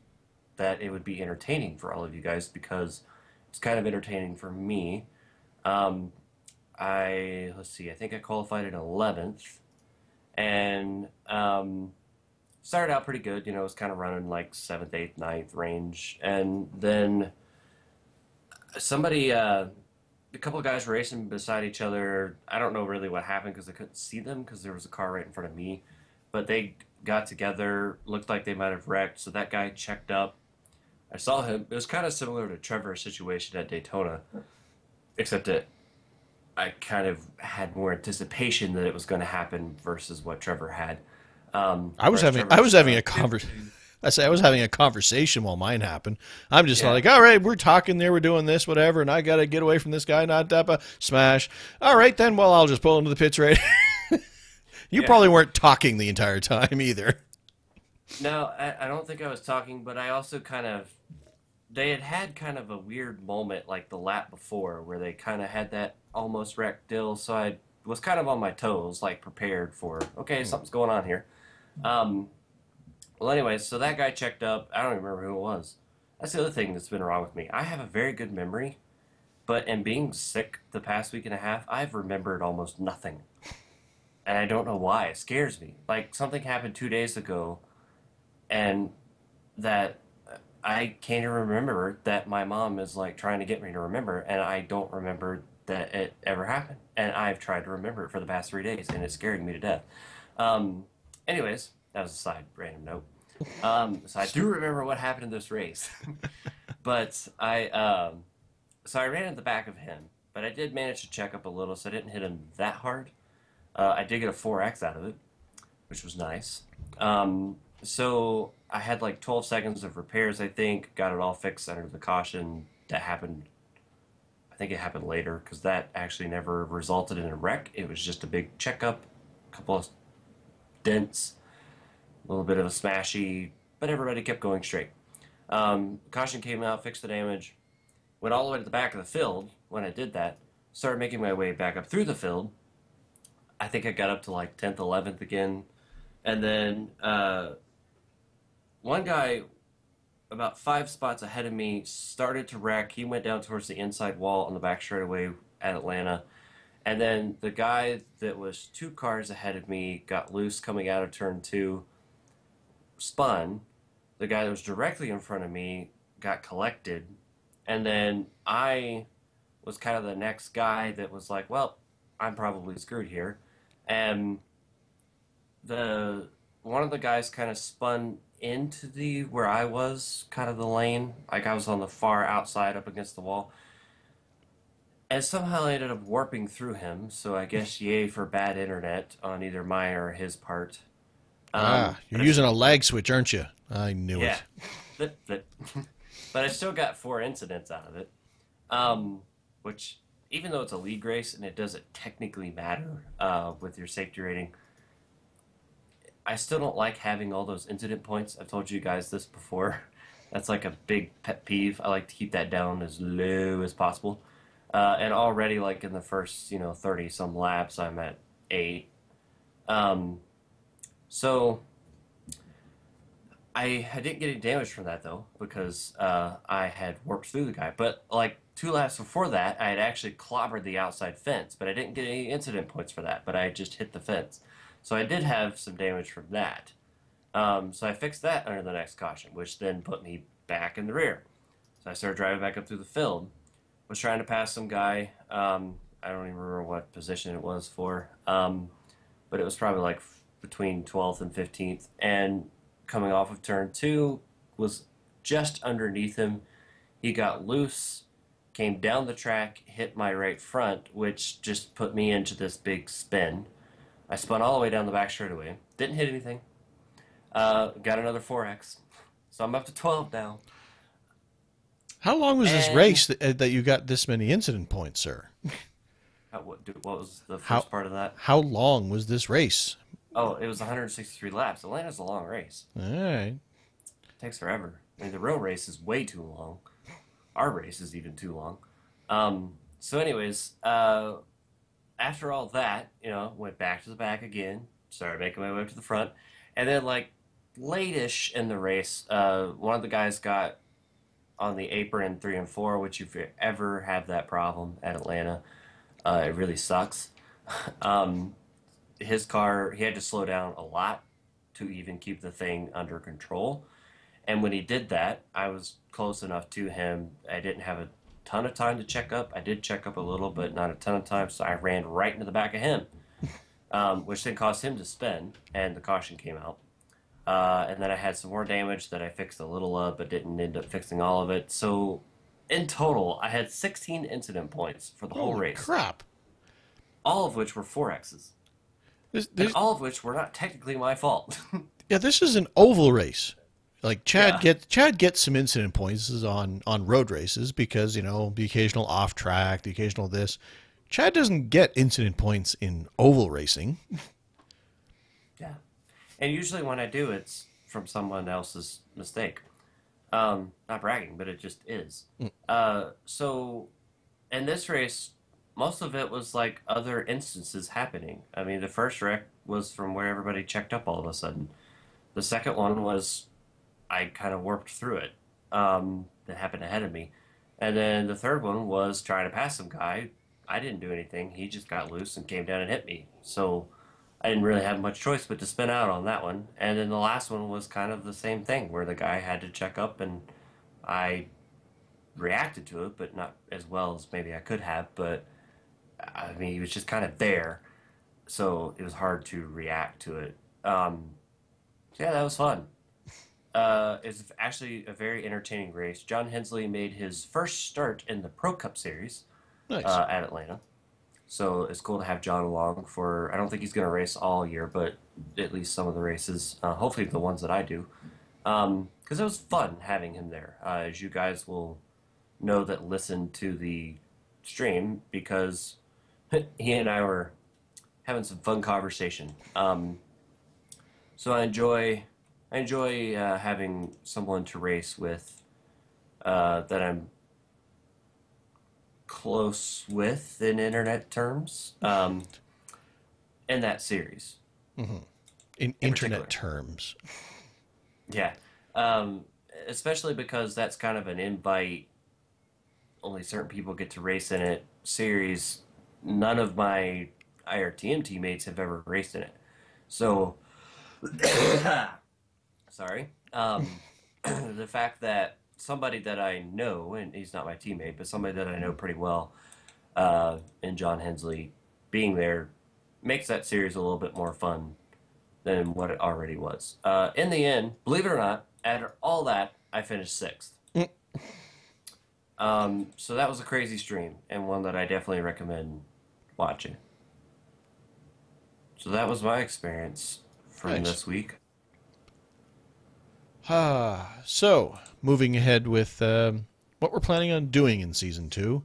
that it would be entertaining for all of you guys because it's kind of entertaining for me. Um, let's see, I think I qualified in 11th and started out pretty good. You know, it was kind of running like 7th, 8th, ninth range. And then somebody, a couple of guys were racing beside each other. I don't know really what happened because I couldn't see them because there was a car right in front of me. But they got together, looked like they might have wrecked. So that guy checked up. I saw him. It was kind of similar to Trevor's situation at Daytona, except that I kind of had more anticipation that it was going to happen versus what Trevor had. Whereas I was Trevor's having a I say I was having a conversation while mine happened. I'm just yeah, like, all right, we're talking there, we're doing this, whatever, and I got to get away from this guy, not that, smash. All right, then, well, I'll just pull into the pits right. You yeah. probably weren't talking the entire time either. No, I don't think I was talking, but I also kind of they had had kind of a weird moment like the lap before where they kind of had that almost wrecked deal, so I was kind of on my toes, like prepared for okay, something's going on here. Um, well, anyways, so that guy checked up. I don't even remember who it was. That's the other thing that's been wrong with me. I have a very good memory, but in being sick the past week and a half, I've remembered almost nothing. And I don't know why. It scares me. Like something happened 2 days ago, and that I can't even remember that my mom is like trying to get me to remember, and I don't remember that it ever happened. And I've tried to remember it for the past 3 days, and it's scaring me to death. Um, anyways, that was a side random note. So I do remember what happened in this race, but so I ran at the back of him, but I did manage to check up a little, so I didn't hit him that hard. I did get a 4X out of it, which was nice. So I had like 12 seconds of repairs, I think, got it all fixed under the caution. That happened, I think it happened later because that actually never resulted in a wreck. It was just a big checkup, a couple of dents, a little bit of a smashy, but everybody kept going straight. Caution came out, fixed the damage, went all the way to the back of the field when I did that, started making my way back up through the field. I think I got up to like 10th, 11th again. And then one guy about 5 spots ahead of me started to wreck. He went down towards the inside wall on the back straightaway at Atlanta. And then the guy that was 2 cars ahead of me got loose coming out of turn two, spun. The guy that was directly in front of me got collected. And then I was kind of the next guy that was like, well, I'm probably screwed here. And the one of the guys kind of spun into the where I was, kind of the lane, like I was on the far outside up against the wall, and somehow I ended up warping through him. So I guess yay for bad internet on either my or his part. Ah, you're But using a lag switch, aren't you? I knew yeah, it. flip, flip. But I still got 4 incidents out of it, um, which even though it's a league race and it doesn't technically matter with your safety rating, I still don't like having all those incident points. I've told you guys this before. That's like a big pet peeve. I like to keep that down as low as possible. And already, like in the first, 30 some laps, I'm at 8. Um, so I didn't get any damage from that though, because I had warped through the guy. But like 2 laps before that, I had actually clobbered the outside fence, but I didn't get any incident points for that. But I just hit the fence. So I did have some damage from that. So I fixed that under the next caution, which then put me back in the rear. So I started driving back up through the field. Was trying to pass some guy. I don't even remember what position it was for, but it was probably like between 12th and 15th. And coming off of turn two was just underneath him. He got loose, came down the track, hit my right front, which just put me into this big spin. I spun all the way down the back straightaway. Didn't hit anything. Got another 4X. So I'm up to 12 now. How long was this And race that you got this many incident points, sir? what was the How first part of that? how long was this race? Oh, it was 163 laps. Atlanta's a long race. All right. It takes forever. I mean, the real race is way too long. Our race is even too long. So, anyways, after all that, went back to the back again, started making my way up to the front, and then like late-ish in the race, one of the guys got on the apron 3 and 4, which if you ever have that problem at Atlanta, it really sucks. um, his car, he had to slow down a lot to even keep the thing under control. And when he did that, I was close enough to him. I didn't have a ton of time to check up. I did check up a little, but not a ton of time. So I ran right into the back of him, which then caused him to spin, and the caution came out. And then I had some more damage that I fixed a little of, but didn't end up fixing all of it. So in total, I had 16 incident points for the whole Holy race, crap! all of which were 4X's, This, and this, all of which were not technically my fault. yeah, this is an oval race. Like Yeah. Chad gets some incident points on road races because the occasional off track, the occasional this. Chad doesn't get incident points in oval racing. Yeah. And usually when I do, it's from someone else's mistake. Not bragging, but it just is. So in this race, most of it was like other instances happening. I mean, the first wreck was from where everybody checked up all of a sudden. The second one was I kind of warped through it. That happened ahead of me. And then the third one was trying to pass some guy. I didn't do anything. He just got loose and came down and hit me. So I didn't really have much choice but to spin out on that one. And then the last one was kind of the same thing, where the guy had to check up, and I reacted to it, but not as well as maybe I could have. But I mean, he was just kind of there, so it was hard to react to it. So yeah, that was fun. It's actually a very entertaining race. John Hensley made his first start in the Pro Cup Series Nice. at Atlanta. So it's cool to have John along for. I don't think he's going to race all year, but at least some of the races. Hopefully, the ones that I do, because it was fun having him there. As you guys will know that listen to the stream, because he and I were having some fun conversation. So I enjoy having someone to race with that I'm close with in internet terms in that series In in internet particular. terms. Yeah. Um, Especially because that's kind of an invite, only certain people get to race in it series. None of my IRTM teammates have ever raced in it. So, sorry. The fact that somebody that I know, and he's not my teammate, but somebody that I know pretty well, and John Hensley being there makes that series a little bit more fun than what it already was. In the end, believe it or not, after all that, I finished sixth. So that was a crazy stream, and one that I definitely recommend watching. So that was my experience from Nice. this week. So, moving ahead with what we're planning on doing in season two.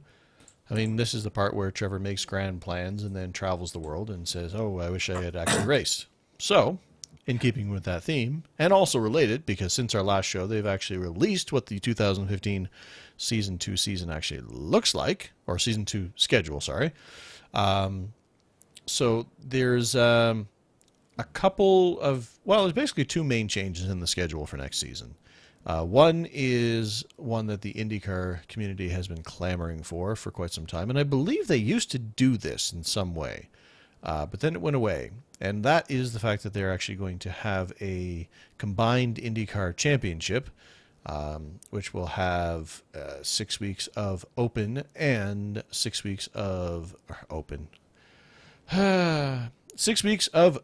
I mean, this is the part where Trevor makes grand plans and then travels the world and says, "Oh, I wish I had actually raced." So, in keeping with that theme, and also related, because since our last show, they've actually released what the 2015 season two season actually looks like, or season two schedule, sorry. So there's a couple of, well, there's basically two main changes in the schedule for next season. One is one that the IndyCar community has been clamoring for quite some time, and I believe they used to do this in some way, but then it went away. And that is the fact that they're actually going to have a combined IndyCar championship, which will have 6 weeks of open and 6 weeks of open. 6 weeks of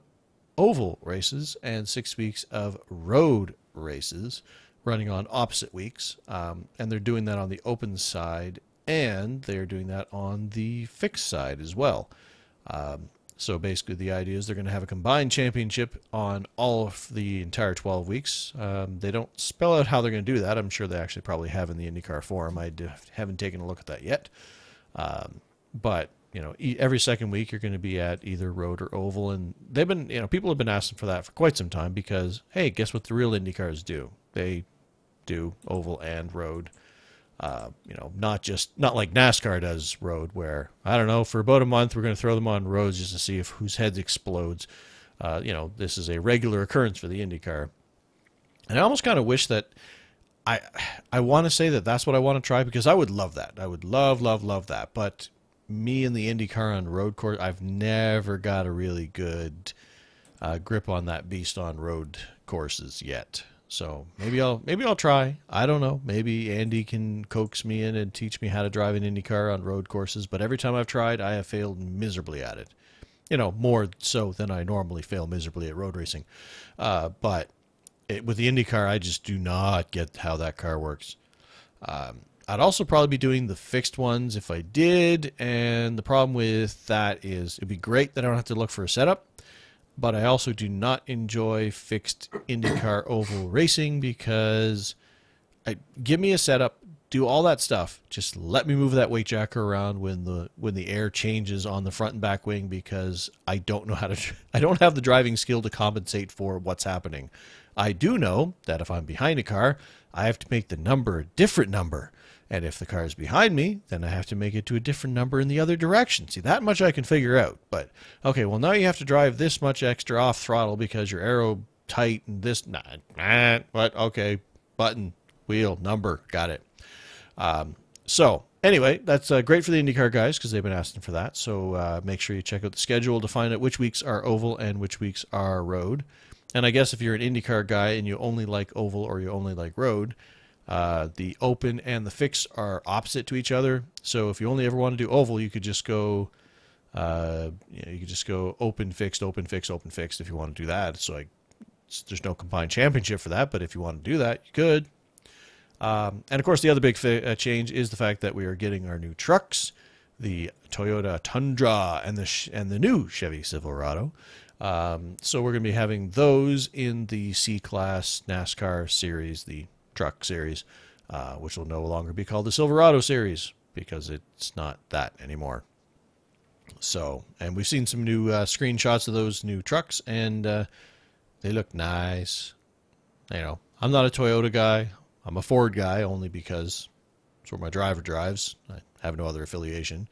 oval races and 6 weeks of road races running on opposite weeks. And they're doing that on the open side, and they're doing that on the fixed side as well. So basically, the idea is they're going to have a combined championship on all of the entire 12 weeks. They don't spell out how they're going to do that. I'm sure they actually probably have in the IndyCar forum. Haven't taken a look at that yet. But every second week you're going to be at either road or oval, and they've been, people have been asking for that for quite some time because, hey, guess what the real IndyCars do? They do oval and road. Not like NASCAR does road, where, I don't know, for about a month we're going to throw them on roads just to see if whose heads explodes. This is a regular occurrence for the IndyCar. And I almost kind of wish that I want to say that that's what I want to try, because I would love that. I would love, love, love that. But me and the IndyCar on road course, I've never got a really good grip on that beast on road courses yet. So maybe I'll try. I don't know. Maybe Andy can coax me in and teach me how to drive an IndyCar on road courses. But every time I've tried, I have failed miserably at it. More so than I normally fail miserably at road racing. But with the IndyCar, I just do not get how that car works. I'd also probably be doing the fixed ones if I did. And the problem with that is it'd be great that I don't have to look for a setup. But I also do not enjoy fixed IndyCar oval racing, because give me a setup, do all that stuff. Just let me move that weight jacker around when the air changes on the front and back wing, because I don't know I don't have the driving skill to compensate for what's happening. I do know that if I'm behind a car, I have to make the number a different number. And if the car is behind me, then I have to make it to a different number in the other direction. See, that much I can figure out. But, okay, well, now you have to drive this much extra off throttle because your aero tight and this, what? Okay, button, wheel, number, got it. So, anyway, that's great for the IndyCar guys because they've been asking for that. So make sure you check out the schedule to find out which weeks are oval and which weeks are road. And I guess if you're an IndyCar guy and you only like oval or you only like road, the open and the fix are opposite to each other. So if you only ever want to do oval, you could just go, open, fixed, open, fixed, open, fixed if you want to do that. So there's no combined championship for that, but if you want to do that, you could. And of course, the other big change is the fact that we are getting our new trucks, the Toyota Tundra and the new Chevy Silverado. So we're going to be having those in the C-Class NASCAR series, the truck series, which will no longer be called the Silverado series because it's not that anymore. So, and we've seen some new screenshots of those new trucks, and they look nice. I'm not a Toyota guy. I'm a Ford guy only because it's where my driver drives. I have no other affiliation.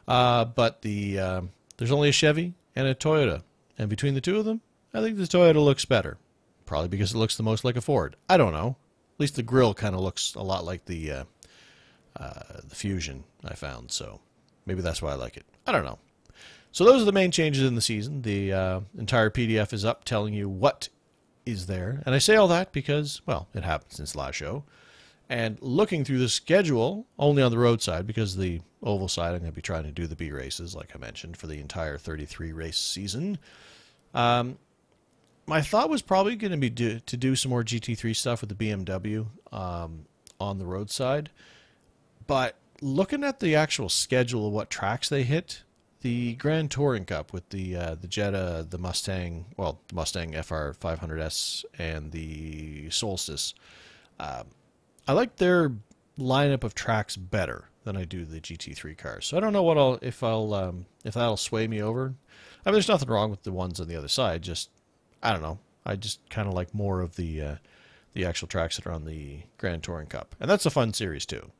But there's only a Chevy and a Toyota, and between the two of them, I think the Toyota looks better. Probably because it looks the most like a Ford. I don't know. At least the grille kind of looks a lot like the Fusion I found, so maybe that's why I like it. I don't know. So those are the main changes in the season. The entire PDF is up telling you what is there. And I say all that because, well, it happened since last show. And looking through the schedule, only on the road side, because the oval side I'm going to be trying to do the B races, like I mentioned, for the entire 33 race season. My thought was probably going to be to do some more GT3 stuff with the BMW on the road side. But looking at the actual schedule of what tracks they hit, the Grand Touring Cup with the Jetta, the Mustang FR 500S, and the Solstice, I like their lineup of tracks better than I do the GT3 cars. So I don't know if that'll sway me over. I mean, there's nothing wrong with the ones on the other side. Just I don't know. I just kind of like more of the actual tracks that are on the Grand Touring Cup, and that's a fun series too.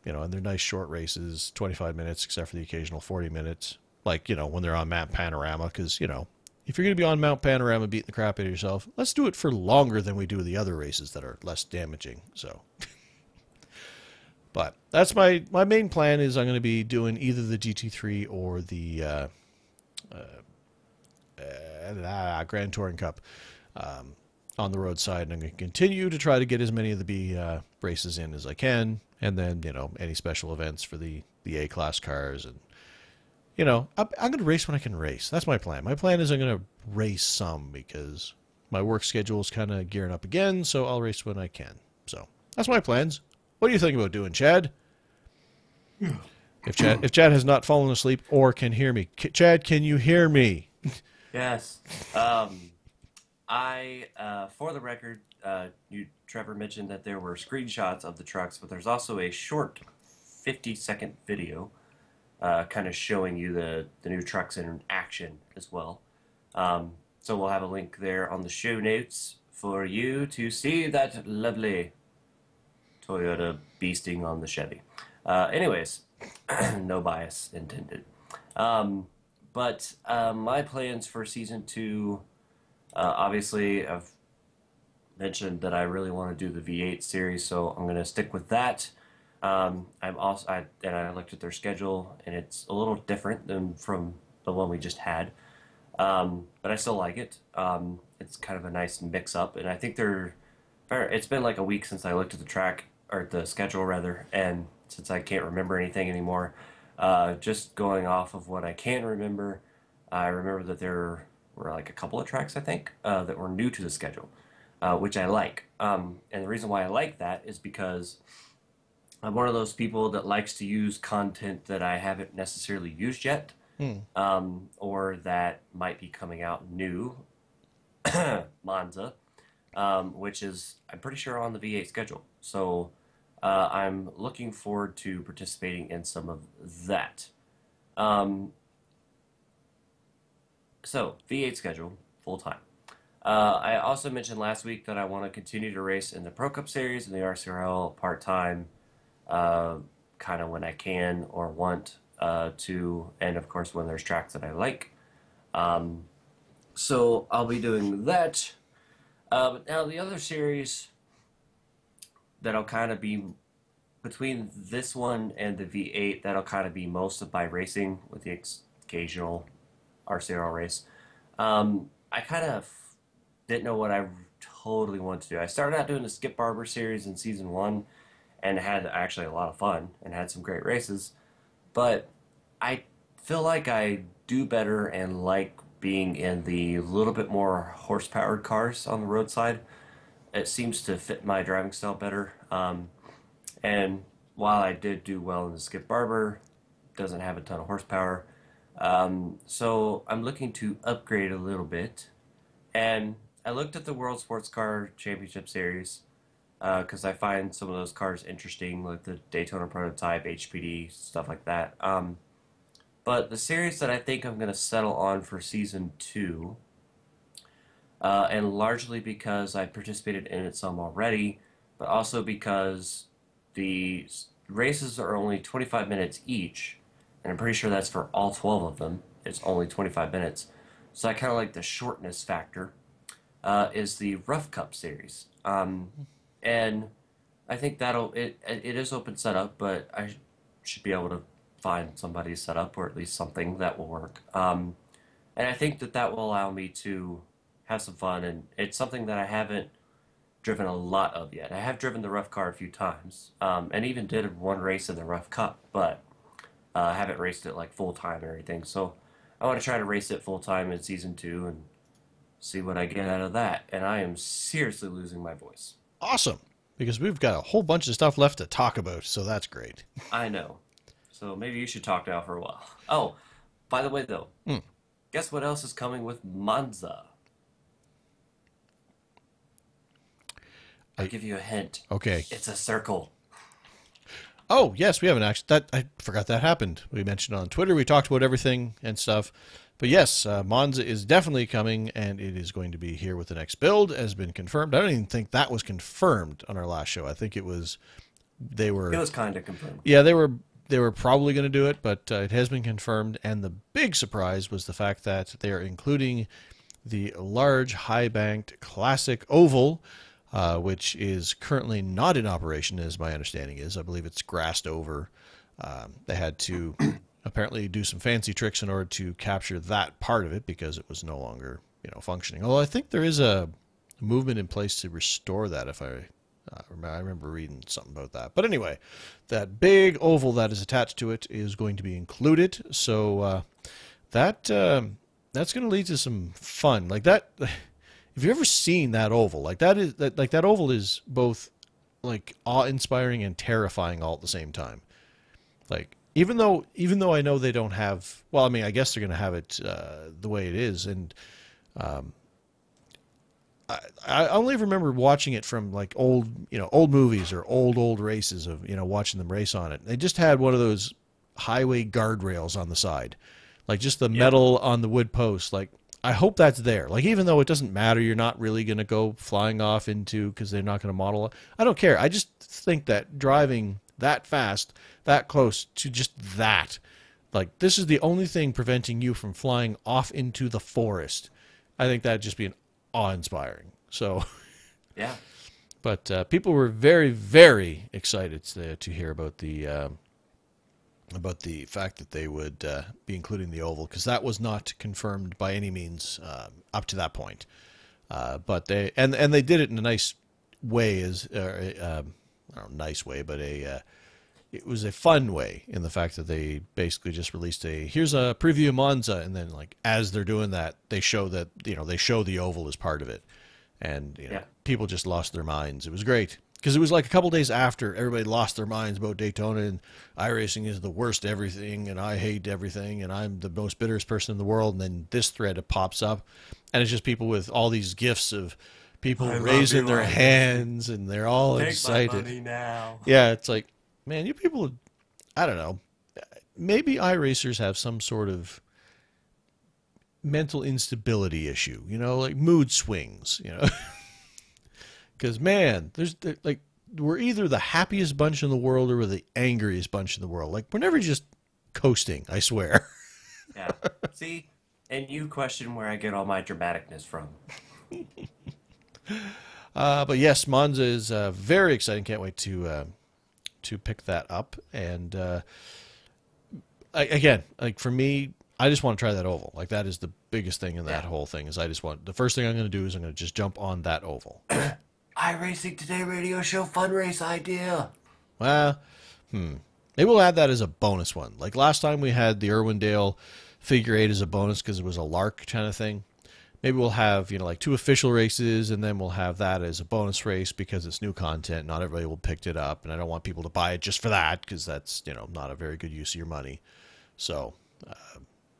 And they're nice short races, 25 minutes, except for the occasional 40 minutes. Like when they're on Mount Panorama, because if you're going to be on Mount Panorama beating the crap out of yourself, let's do it for longer than we do the other races that are less damaging. So, but that's my main plan is I'm going to be doing either the GT3 or the Grand Touring Cup on the road side, and I'm going to continue to try to get as many of the B races in as I can, and then any special events for the A-class cars, and I'm going to race when I can race. That's my plan. My plan is I'm going to race some because my work schedule is kind of gearing up again, so I'll race when I can. So that's my plans. What do you think about doing, Chad? If Chad has not fallen asleep or can hear me, Chad, can you hear me? Yes. For the record, Trevor mentioned that there were screenshots of the trucks, but there's also a short 50-second video kind of showing you the new trucks in action as well. So we'll have a link there on the show notes for you to see that lovely Toyota beasting on the Chevy. Anyways, no bias intended. But my plans for season 2, obviously, I've mentioned that I really want to do the V8 series, so I'm going to stick with that. I looked at their schedule, and it's a little different than from the one we just had, but I still like it. It's kind of a nice mix-up, and I think it's been like a week since I looked at the track, or the schedule rather, and since I can't remember anything anymore, just going off of what I can remember, I remember that there were like a couple of tracks, I think, that were new to the schedule, which I like. And the reason why I like that is because I'm one of those people that likes to use content that I haven't necessarily used yet, or that might be coming out new, Monza, which is, I'm pretty sure, on the V8 schedule. So I'm looking forward to participating in some of that. So, V8 schedule, full time. I also mentioned last week that I want to continue to race in the Pro Cup Series and the RCRL part-time, kind of when I can or want to, and of course when there's tracks that I like. So I'll be doing that. But now the other series that'll kind of be between this one and the V8, that'll kind of be most of my racing with the occasional RCRL race. I kind of didn't know what I totally wanted to do. I started out doing the Skip Barber series in season 1 and had actually a lot of fun and had some great races. But I feel like I do better and like being in the little bit more horsepowered cars on the roadside. It seems to fit my driving style better. And while I did do well in the Skip Barber, doesn't have a ton of horsepower. So I'm looking to upgrade a little bit. And I looked at the World Sports Car Championship Series because I find some of those cars interesting, like the Daytona Prototype, HPD, stuff like that. But the series that I think I'm going to settle on for season 2, and largely because I participated in it some already, but also because the races are only 25 minutes each, and I'm pretty sure that's for all 12 of them. It's only 25 minutes. So I kind of like the shortness factor, is the Rough Cup series. And I think it is open setup, but I should be able to find somebody to set up, or at least something that will work. And I think that will allow me to have some fun, and it's something that I haven't driven a lot of yet. I have driven the Rough Car a few times, and even did one race in the Rough Cup, but haven't raced it like full time or anything. So I want to try to race it full time in season 2 and see what I get out of that. And I am seriously losing my voice. Awesome, because we've got a whole bunch of stuff left to talk about, so that's great. I know. So maybe you should talk now for a while. Oh, by the way, though, guess what else is coming with Monza? I'll give you a hint. Okay. It's a circle. Oh, yes, we haven't actually. I forgot that happened. We mentioned on Twitter. We talked about everything and stuff. But yes, Monza is definitely coming, and it is going to be here with the next build, has been confirmed. I don't even think that was confirmed on our last show. I think it was. It was kind of confirmed. Yeah, they were probably going to do it, but it has been confirmed. And the big surprise was the fact that they are including the large, high-banked classic oval, which is currently not in operation, as my understanding is. I believe it's grassed over. They had to apparently do some fancy tricks in order to capture that part of it because it was no longer, functioning. Although I think there is a movement in place to restore that. If I remember reading something about that. But anyway, that big oval that is attached to it is going to be included. So that's going to lead to some fun. Like that. Have you ever seen that oval? That oval is both like awe-inspiring and terrifying all at the same time. Like even though I know they don't have, well, I mean, I guess they're going to have it the way it is, and I only remember watching it from like old movies or old races of watching them race on it. They just had one of those highway guardrails on the side, like just the Yep. metal on the wood post. Like I hope that's there. Like even though it doesn't matter, you're not really going to go flying off into because they're not going to model it. I don't care. I just think that driving that fast, that close to just that, like this is the only thing preventing you from flying off into the forest. I think that'd just be an awe-inspiring. So, Yeah. but people were very, very excited to hear about the fact that they would be including the oval because that was not confirmed by any means up to that point. But they did it in a nice way, I don't know, nice way, but it was a fun way in the fact that they basically just released here's a preview of Monza, and then like as they're doing that, they show the oval as part of it, and Yeah. people just lost their minds. It was great because it was like a couple days after everybody lost their minds about Daytona and iRacing is the worst everything, and I hate everything, and I'm the most bitterest person in the world. And then this thread pops up, and it's just people with all these gifs of people I love raising you, their iRacing. hands, and they're all Take my excited. money now. Yeah, it's like, man, you people, I don't know. Maybe iRacers have some sort of mental instability issue, like mood swings, Because, man, like, we're either the happiest bunch in the world or we're the angriest bunch in the world. Like, we're never just coasting, I swear. Yeah. See, and you question where I get all my dramaticness from. But yes, Monza is very exciting. Can't wait to pick that up. And again, like for me, I just want to try that oval. Like that is the biggest thing in that Yeah. whole thing. Is the first thing I'm going to do is I'm going to just jump on that oval. iRacing Today radio show fun race idea. Well, maybe we'll add that as a bonus one. Like last time we had the Irwindale figure eight as a bonus because it was a lark kind of thing. Maybe we'll have, like 2 official races, and then we'll have that as a bonus race because it's new content. Not everybody will pick it up, and I don't want people to buy it just for that because that's, not a very good use of your money. So,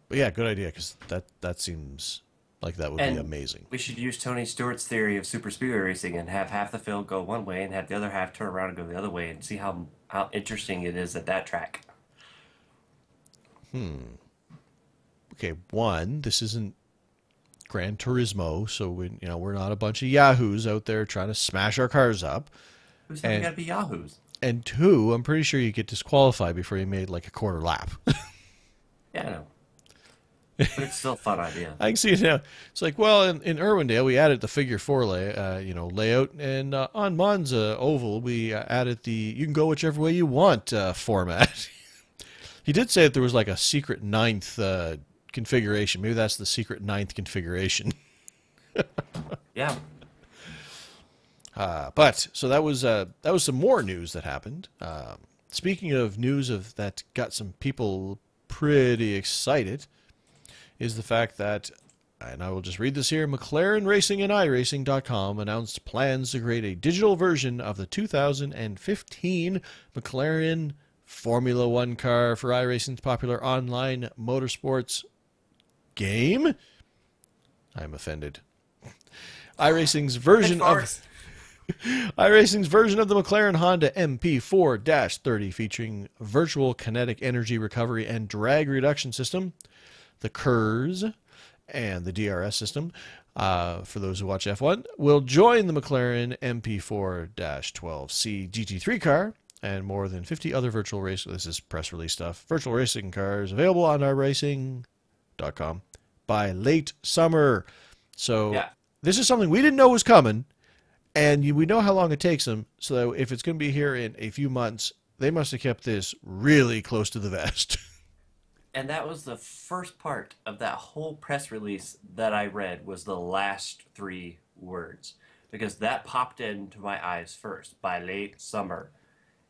but yeah, good idea because that seems like that would be And amazing. we should use Tony Stewart's theory of super speedway racing and have half the field go one way and have the other half turn around and go the other way and see how interesting it is at that track. Okay, one, this isn't Gran Turismo, so we're not a bunch of yahoos out there trying to smash our cars up. Who said we And gotta be yahoos? and two, I'm pretty sure you get disqualified before you made like a quarter lap. Yeah, I know. But it's still a fun idea. I can see it now. It's like, well, in Irwindale, we added the figure four layout, and on Monza Oval, we added the you can go whichever way you want format. He did say that there was like a secret ninth configuration. Maybe that's the secret ninth configuration. Yeah. But so that was some more news that happened. Speaking of news that got some people pretty excited, is the fact that, and I will just read this here, McLaren Racing and iRacing.com announced plans to create a digital version of the 2015 McLaren Formula One car for iRacing's popular online motorsports game. I'm offended. iRacing's version of iRacing's version of the McLaren Honda MP4-30 featuring virtual kinetic energy recovery and drag reduction system, the KERS, and the DRS system, for those who watch F1, will join the McLaren MP4-12C GT3 car and more than 50 other virtual race. This is press release stuff. Virtual racing cars available on iRacing.com by late summer. So Yeah. this is something we didn't know was coming, and we know how long it takes them. So if it's going to be here in a few months, they must have kept this really close to the vest. And that was the first part of that whole press release that I read was the last 3 words. Because that popped into my eyes first, by late summer.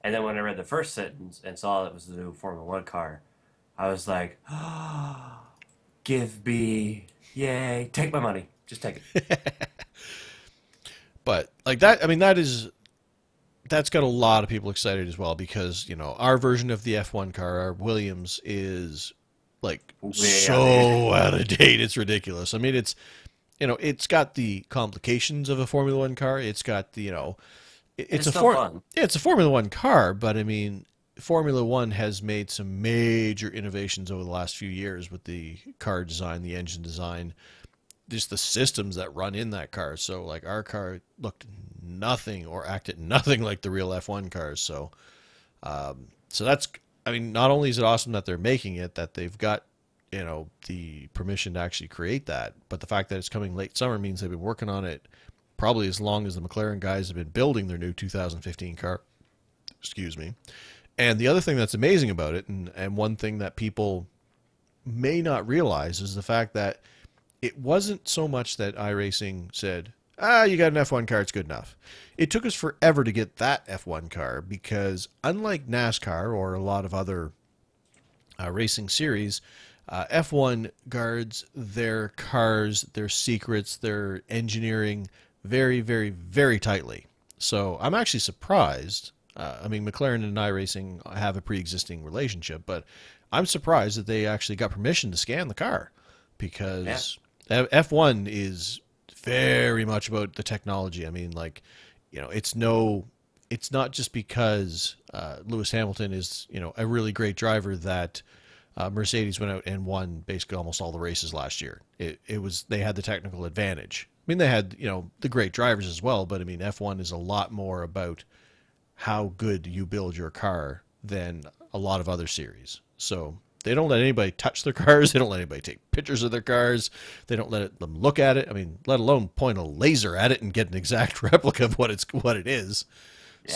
And then when I read the first sentence and saw it was the new Formula One car, I was like, ah, give me, yay, take my money. Just take it. But like that, I mean, that is that's got a lot of people excited as well because, our version of the F1 car, our Williams, is like Way out of date. so out of date. It's ridiculous. I mean, it's got the complications of a Formula One car. It's got the, It's it's a still fun. yeah, it's a Formula One car, but I mean, Formula One has made some major innovations over the last few years with the car design, the engine design, just the systems that run in that car. So like our car looked nothing or acted nothing like the real F1 cars. So that's, I mean, not only is it awesome that they're making it, that they've got, the permission to actually create that, but the fact that it's coming late summer means they've been working on it probably as long as the McLaren guys have been building their new 2015 car. Excuse me. And the other thing that's amazing about it, and one thing that people may not realize, is the fact that it wasn't so much that iRacing said, you got an F1 car, it's good enough. It took us forever to get that F1 car because unlike NASCAR or a lot of other racing series, F1 guards their cars, their secrets, their engineering very, very, very tightly. So I'm actually surprised. I mean, McLaren and iRacing have a pre-existing relationship, but I'm surprised that they actually got permission to scan the car Yeah. because F1 is very much about the technology. I mean, like, it's not just because Lewis Hamilton is, a really great driver that Mercedes went out and won basically almost all the races last year. It was, they had the technical advantage. I mean, they had, the great drivers as well, but I mean, F1 is a lot more about how good you build your car than a lot of other series. So they don't let anybody touch their cars. They don't let anybody take pictures of their cars. They don't them look at it. I mean, let alone point a laser at it and get an exact replica of what it is. Yeah.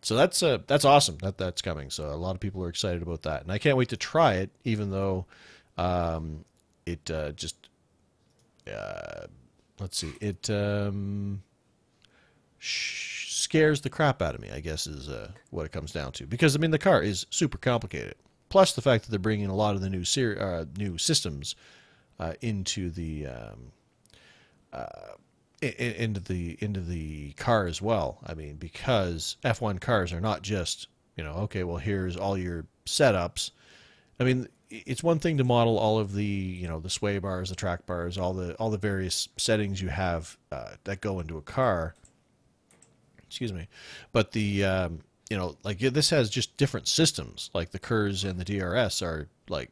So that's awesome that's coming. So a lot of people are excited about that, and I can't wait to try it. Even though it just let's see, it scares the crap out of me, I guess, is what it comes down to. Because I mean, the car is super complicated. Plus the fact that they're bringing a lot of the new systems into the into the car as well. I mean, because F1 cars are not just, okay, well, here's all your setups. I mean, it's one thing to model all of the, the sway bars, the track bars, all the various settings you have that go into a car. Excuse me, but the like this has just different systems. Like the KERS and the DRS are like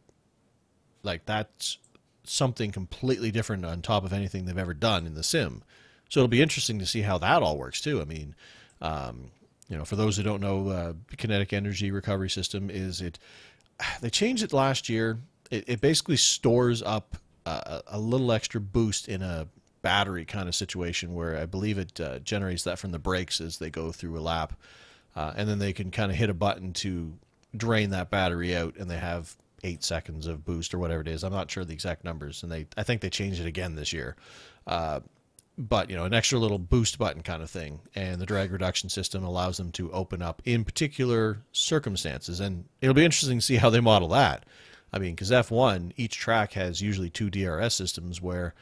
that's something completely different on top of anything they've ever done in the sim. So it'll be interesting to see how that all works too. I mean, for those who don't know, kinetic energy recovery system they changed it last year. It basically stores up a little extra boost in a battery kind of situation where I believe it generates that from the brakes as they go through a lap. And then they can kind of hit a button to drain that battery out, and they have 8 seconds of boost or whatever it is. I'm not sure the exact numbers, and I think they changed it again this year. But an extra little boost button kind of thing, and the drag reduction system allows them to open up in particular circumstances, and it'll be interesting to see how they model that. I mean, because F1, each track has usually 2 DRS systems where,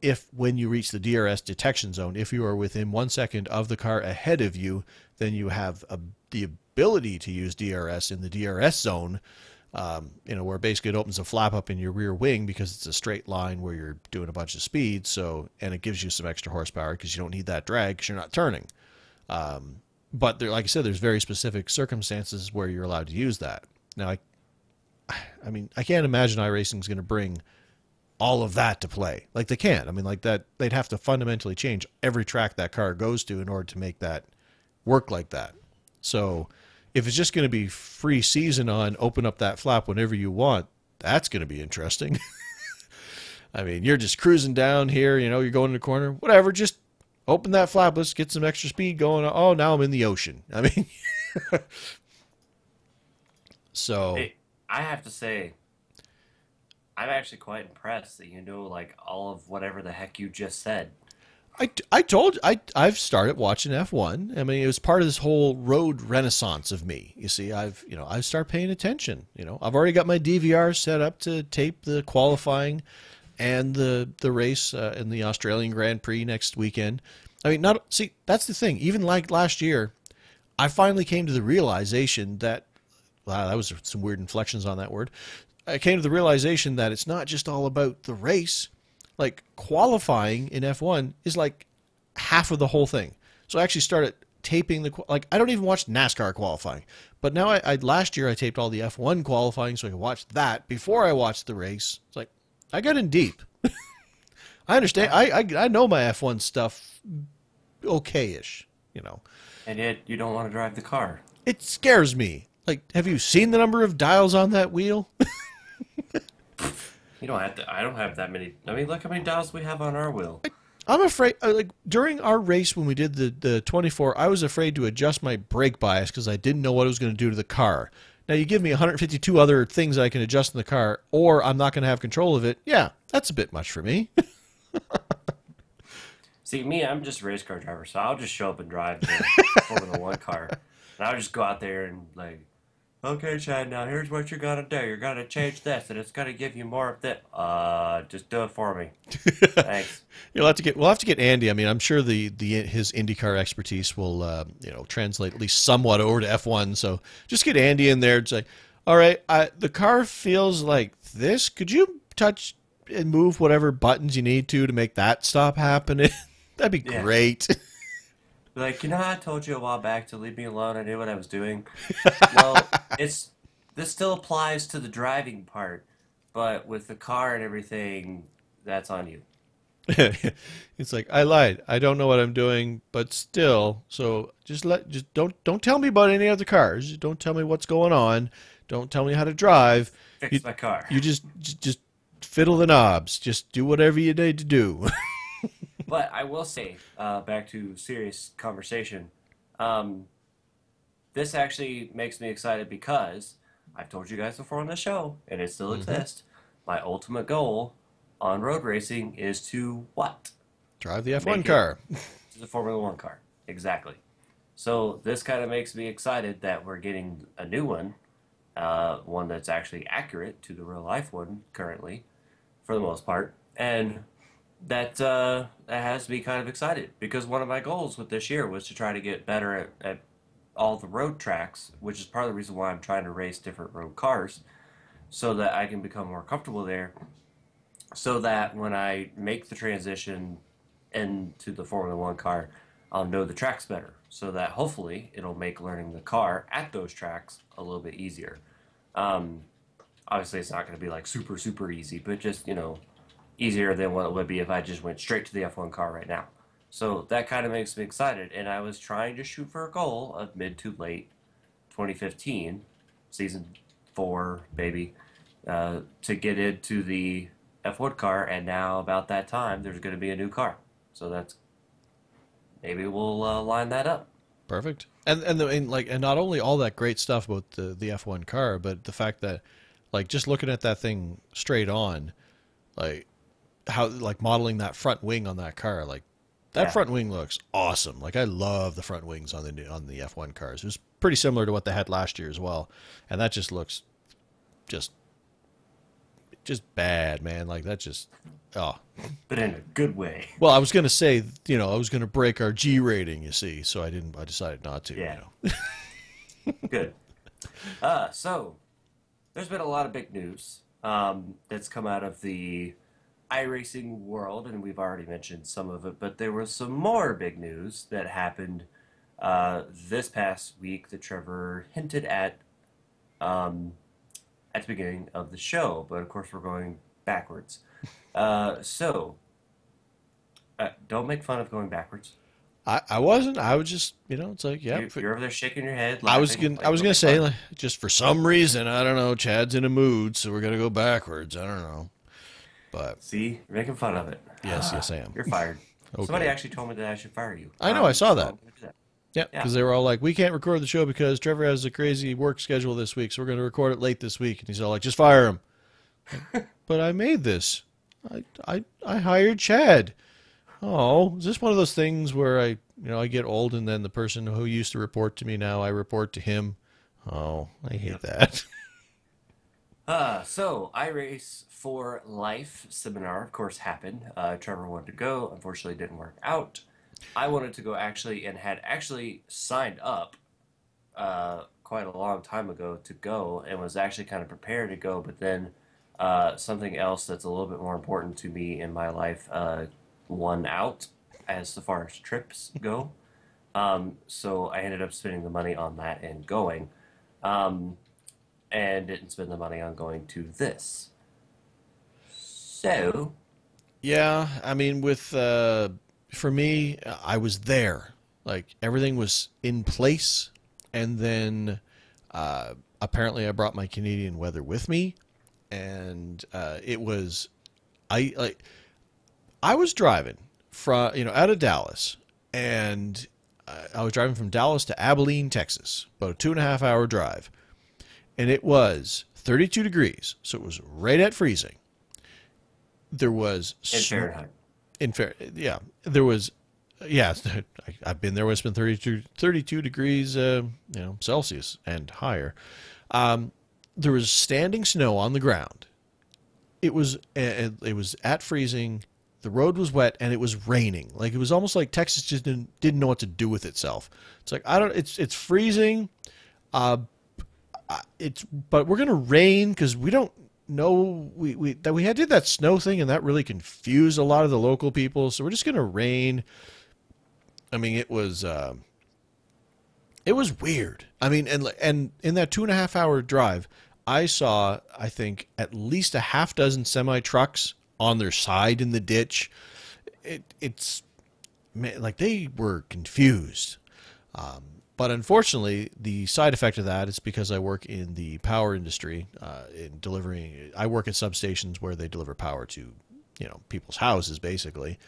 if when you reach the DRS detection zone, if you are within 1 second of the car ahead of you, then you have the ability to use DRS in the DRS zone, where basically it opens a flap up in your rear wing because it's a straight line where you're doing a bunch of speed. So, and it gives you some extra horsepower because you don't need that drag because you're not turning. But there, like I said, there's very specific circumstances where you're allowed to use that. Now, I mean, I can't imagine iRacing is going to bring all of that to play. Like they can't. I mean, like that, they'd have to fundamentally change every track that car goes to in order to make that work like that. So if it's just going to be free season on open up that flap whenever you want, that's going to be interesting. I mean, you're just cruising down here, you're going in the corner, whatever, just open that flap, let's get some extra speed going. Oh, now I'm in the ocean. I mean, so Hey, I have to say, I'm actually quite impressed that you know like all of whatever the heck you just said. I told you, I've started watching F1. I mean, it was part of this whole road renaissance of me. You see, I've started paying attention. I've already got my DVR set up to tape the qualifying and the race in the Australian Grand Prix next weekend. I mean, not see, that's the thing. Even like last year, I finally came to the realization that, wow, that was some weird inflections on that word. I came to the realization that it's not just all about the race. Like qualifying in F1 is like half of the whole thing. So I actually started taping like I don't even watch NASCAR qualifying, but now I last year I taped all the F1 qualifying so I could watch that before I watched the race. It's like I got in deep. I understand. Yeah. I know my F1 stuff okay-ish. You know, And yet you don't want to drive the car. it scares me. Like, have you seen the number of dials on that wheel? You don't have to. I don't have that many. I mean, look how many dials we have on our wheel. I'm afraid, like during our race when we did the 24, I was afraid to adjust my brake bias because I didn't know what it was going to do to the car. Now you give me 152 other things I can adjust in the car, or I'm not going to have control of it. Yeah, that's a bit much for me. See, me, I'm just a race car driver, so I'll just show up and drive the Formula One car, and I'll just go out there and like, okay, Chad, now here's what you're gonna do. You're gonna change this, and it's gonna give you more of that. Just do it for me. Thanks. We'll have to get Andy. I mean, I'm sure the his IndyCar expertise will translate at least somewhat over to F1. So just get Andy in there and say, all right, the car feels like this. Could you touch and move whatever buttons you need to make that stop happening? That'd be Yeah. great. Like, I told you a while back to leave me alone. I knew what I was doing. Well, it's this still applies to the driving part, but with the car and everything, that's on you. It's like I lied. I don't know what I'm doing, but still. So just don't tell me about any other cars. Don't tell me what's going on. Don't tell me how to drive. You, Fix my car. you just fiddle the knobs. Just do whatever you need to do. But I will say, back to serious conversation, um, this actually makes me excited because I've told you guys before on the show, and it still hmm exists. My ultimate goal on road racing is to what? Drive the F1 Make it car. to the Formula One car. Exactly. So this kind of makes me excited that we're getting a new one, one that's actually accurate to the real life one currently, for the most part, and that has me kind of excited because one of my goals with this year was to try to get better at all the road tracks, which is part of the reason why I'm trying to race different road cars so that I can become more comfortable there. So that when I make the transition into the Formula One car, I'll know the tracks better. So that hopefully it'll make learning the car at those tracks a little bit easier. Um, Obviously, it's not going to be like super, super easy, but just, easier than what it would be if I just went straight to the F1 car right now. So that kind of makes me excited. And I was trying to shoot for a goal of mid to late 2015, season four, maybe, to get into the F1 car. And now, about that time, there's going to be a new car. So that's maybe we'll line that up. Perfect. And not only all that great stuff about the F1 car, but the fact that like just looking at that thing straight on, like how like modeling that front wing on that car, like that Yeah. front wing looks awesome. Like I love the front wings on the F1 cars. It was pretty similar to what they had last year as well, and that just looks just just bad, man. Like that just oh. But in a good way. Well, I was gonna say, I was gonna break our G rating, you see, so I didn't. I decided not to, Yeah. Good. So there's been a lot of big news that's come out of the iRacing world, and we've already mentioned some of it, but there was some more big news that happened this past week that Trevor hinted um, at the beginning of the show, but of course we're going backwards. So, don't make fun of going backwards. I wasn't. I was just, it's like, yeah. You're over there shaking your head, I was laughing, gonna I like, was don't gonna make say fun. like, just for some reason I don't know. Chad's in a mood, so we're gonna go backwards. I don't know, but See, you're making fun of it. yes, I am. You're fired. Somebody Okay, actually told me that I should fire you. I know. I saw So that. I'm gonna do that. Yeah, Yeah. because they were all like, we can't record the show because Trevor has a crazy work schedule this week, so we're gonna record it late this week. And he's all like, just fire him. But I made this. I hired Chad. Oh, is this one of those things where I get old and then the person who used to report to me now I report to him? Oh, I hate Yep. that. So iRace for Life seminar, of course, happened. Trevor wanted to go. Unfortunately, it didn't work out. I wanted to go actually and had actually signed up quite a long time ago to go and was actually kind of prepared to go, but then something else that's a little bit more important to me in my life won out as far as trips go. So I ended up spending the money on that and going, um, and didn't spend the money on going to this. So, Yeah, I mean, with for me, I was there. Like everything was in place, and then apparently I brought my Canadian weather with me, and it was like I was driving from out of Dallas, and I was driving from Dallas to Abilene, Texas, about a 2.5 hour drive, and it was 32 degrees, so it was right at freezing. There was in Fahrenheit. yeah, there was, yeah, I've been there when it's been 32 degrees, Celsius and higher. There was standing snow on the ground. It was at freezing. The road was wet and it was raining. Like it was almost like Texas just didn't know what to do with itself. It's like I don't. It's freezing. Uh, but we're gonna rain because we don't know that we had did that snow thing and that really confused a lot of the local people. So we're just gonna rain. I mean, it was weird. I mean, and in that 2.5 hour drive, I saw I think at least a half dozen semi trucks on their side in the ditch. It's man, like they were confused. But unfortunately, the side effect of that is because I work in the power industry, in delivering. I work at substations where they deliver power to, people's houses, basically.